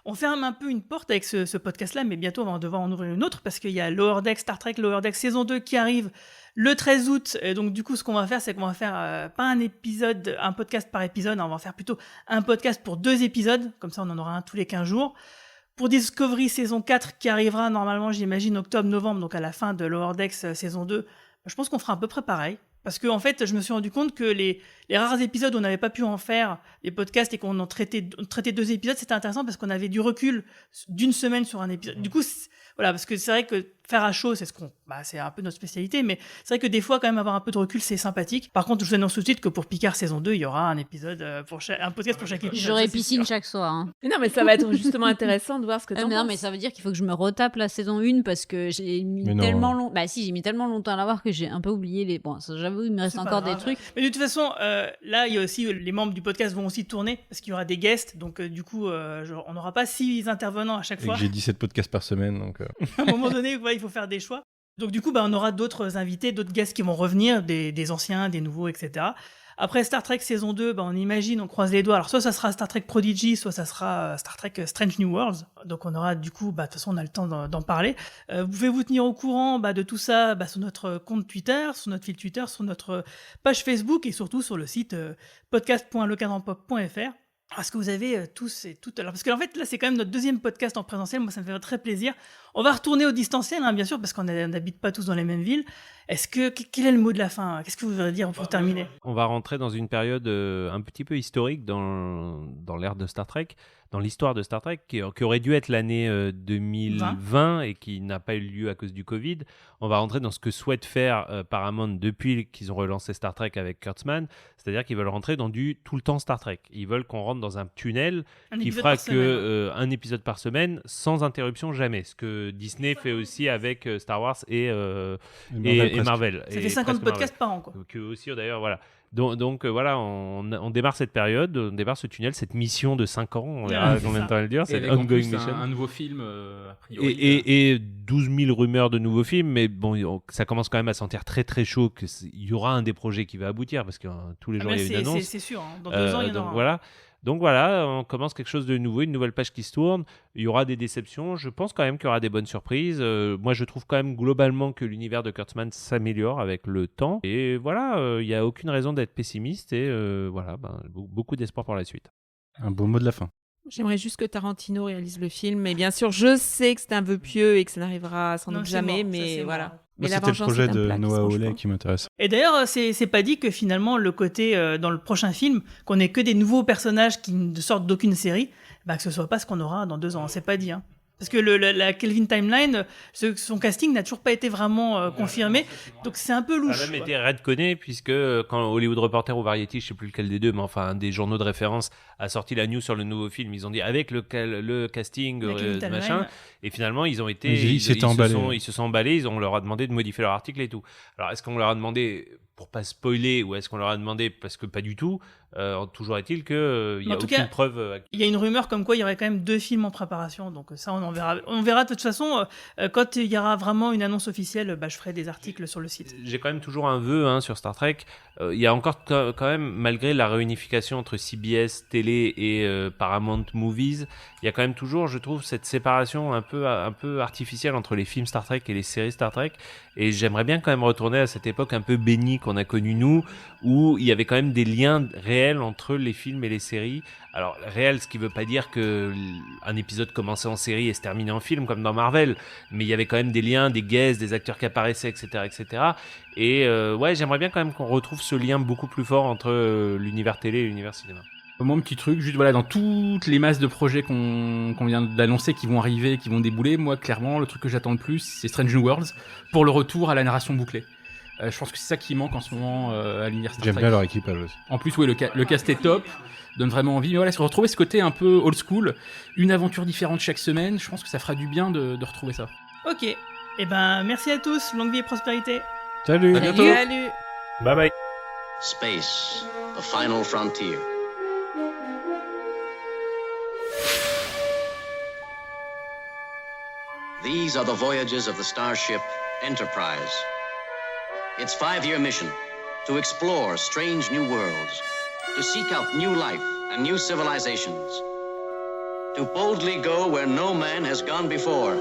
Speaker 3: on ferme un peu une porte avec ce podcast-là, mais bientôt, on va devoir en ouvrir une autre, parce qu'il y a Lower Decks, Star Trek Lower Decks saison 2 qui arrive le 13 août. Et donc, du coup, ce qu'on va faire, c'est qu'on va faire pas un podcast par épisode, on va faire plutôt un podcast pour 2 épisodes, comme ça, on en aura un tous les 15 jours. Pour Discovery saison 4 qui arrivera normalement, j'imagine, octobre-novembre, donc à la fin de Lower Decks saison 2, je pense qu'on fera à peu près pareil. Parce que en fait, je me suis rendu compte que les rares épisodes où on n'avait pas pu en faire des podcasts et qu'on en traitait 2 épisodes, c'était intéressant parce qu'on avait du recul d'une semaine sur un épisode. Du coup, voilà, parce que c'est vrai que faire à chaud, c'est un peu notre spécialité, mais c'est vrai que des fois, quand même, avoir un peu de recul, c'est sympathique. Par contre, je vous annonce tout de suite que pour Picard saison 2, il y aura un épisode un podcast pour chaque épisode.
Speaker 7: J'aurai piscine chaque soir. Hein.
Speaker 2: Mais non, mais ça va être justement intéressant de voir ce que t'en penses.
Speaker 7: Non, mais ça veut dire qu'il faut que je me retape la saison 1 parce que j'ai mis tellement longtemps. Bah si, j'ai mis tellement longtemps à la voir que j'ai un peu oublié les. Bon, ça, j'avoue, il me reste encore des trucs.
Speaker 3: Mais de toute façon, là, il y a aussi les membres du podcast vont aussi tourner parce qu'il y aura des guests. Donc, du coup, on n'aura pas 6 intervenants à chaque fois.
Speaker 6: J'ai 17 podcasts par semaine. Donc,
Speaker 3: à un moment donné, il faut faire des choix. Donc, du coup, on aura d'autres invités, d'autres guests qui vont revenir, des anciens, des nouveaux, etc. Après Star Trek saison 2, on imagine, on croise les doigts. Alors, soit ça sera Star Trek Prodigy, soit ça sera Star Trek Strange New Worlds. Donc, on aura du coup, de toute façon, on a le temps d'en parler. Vous pouvez vous tenir au courant de tout ça sur notre compte Twitter, sur notre fil Twitter, sur notre page Facebook et surtout sur le site podcast.lecadranpop.fr. Parce que vous avez tous et toutes... Alors, parce qu'en fait, là, c'est quand même notre deuxième podcast en présentiel. Moi, ça me fait très plaisir. On va retourner au distanciel, bien sûr, parce qu'on n'habite pas tous dans les mêmes villes. Quel est le mot de la fin ? Qu'est-ce que vous voudrez dire pour terminer ?
Speaker 5: On va rentrer dans une période un petit peu historique dans l'ère de Star Trek, dans l'histoire de Star Trek, qui aurait dû être l'année 2020 et qui n'a pas eu lieu à cause du Covid. On va rentrer dans ce que souhaite faire Paramount depuis qu'ils ont relancé Star Trek avec Kurtzman, c'est-à-dire qu'ils veulent rentrer dans du tout le temps Star Trek. Ils veulent qu'on rentre dans un tunnel qui fera un épisode par semaine sans interruption jamais, ce que Disney fait aussi avec Star Wars et Marvel.
Speaker 3: Ça fait 50 podcasts par an, quoi.
Speaker 5: Que aussi, d'ailleurs, voilà. Donc voilà, on démarre cette période, on démarre ce tunnel, cette mission de 5 ans, on verra combien de temps elle dure, c'est ongoing mission.
Speaker 4: Un nouveau film, a priori.
Speaker 5: Et 12 000 rumeurs de nouveaux films, mais bon, ça commence quand même à sentir très très chaud qu'il y aura un des projets qui va aboutir, parce que tous les jours il y a une annonce.
Speaker 3: C'est sûr, dans 2 ans il y en aura.
Speaker 5: Voilà. Donc voilà, on commence quelque chose de nouveau, une nouvelle page qui se tourne. Il y aura des déceptions. Je pense quand même qu'il y aura des bonnes surprises. Moi, je trouve quand même globalement que l'univers de Kurtzman s'améliore avec le temps. Et voilà, il n'y a aucune raison d'être pessimiste. Et voilà, beaucoup d'espoir pour la suite.
Speaker 6: Un beau mot de la fin.
Speaker 2: J'aimerais juste que Tarantino réalise le film. Mais bien sûr, je sais que c'est un vœu pieux et que ça n'arrivera sans doute jamais. Mais voilà.
Speaker 6: Mais c'était le projet de Noah Hawley qui m'intéresse.
Speaker 3: Et d'ailleurs, c'est pas dit que finalement, le côté dans le prochain film, qu'on ait que des nouveaux personnages qui ne sortent d'aucune série, que ce soit pas ce qu'on aura dans 2 ans. C'est pas dit. Parce que la Kelvin Timeline, son casting n'a toujours pas été vraiment confirmé. Donc c'est un peu louche.
Speaker 5: Ça a même été redconné, puisque quand Hollywood Reporter ou Variety, je ne sais plus lequel des deux, mais enfin un des journaux de référence a sorti la news sur le nouveau film, ils ont dit avec le casting, machin. Et finalement, ils ont été. Ils se sont emballés, on leur a demandé de modifier leur article et tout. Alors est-ce qu'on leur a demandé pour pas spoiler, ou est-ce qu'on leur a demandé parce que pas du tout? Toujours est-il qu'il n'y a aucune preuve.
Speaker 3: Il y a une rumeur comme quoi il y aurait quand même 2 films en préparation, donc ça on en verra. On verra de toute façon quand il y aura vraiment une annonce officielle. Je ferai des articles sur le site.
Speaker 5: J'ai quand même toujours un vœu sur Star Trek. Il y a encore quand même, malgré la réunification entre CBS Télé et Paramount Movies, il y a quand même toujours, je trouve, cette séparation un peu artificielle entre les films Star Trek et les séries Star Trek. Et j'aimerais bien quand même retourner à cette époque un peu bénie qu'on a connue nous, où il y avait quand même des liens réels entre les films et les séries. Alors réel, ce qui veut pas dire que un épisode commençait en série et se terminait en film comme dans Marvel, mais il y avait quand même des liens, des guests, des acteurs qui apparaissaient, etc. Et ouais, j'aimerais bien quand même qu'on retrouve ce lien beaucoup plus fort entre l'univers télé et l'univers cinéma.
Speaker 4: Mon petit truc, juste voilà, dans toutes les masses de projets qu'on vient d'annoncer qui vont arriver, qui vont débouler, moi clairement le truc que j'attends le plus, c'est Strange New Worlds pour le retour à la narration bouclée. Je pense que c'est ça qui manque en ce moment à l'univers Star Trek.
Speaker 6: J'aime bien leur équipage aussi.
Speaker 4: En plus, oui, le cast est top, donne vraiment envie. Mais voilà, se retrouver ce côté un peu old school, une aventure différente chaque semaine, je pense que ça fera du bien de retrouver ça.
Speaker 3: Ok, et merci à tous, longue vie et prospérité.
Speaker 6: Salut.
Speaker 5: À bientôt.
Speaker 2: Salut.
Speaker 5: Bye bye.
Speaker 8: Space, the final frontier. These are the voyages of the starship Enterprise. Its 5-year mission, to explore strange new worlds, to seek out new life and new civilizations, to boldly go where no man has gone before.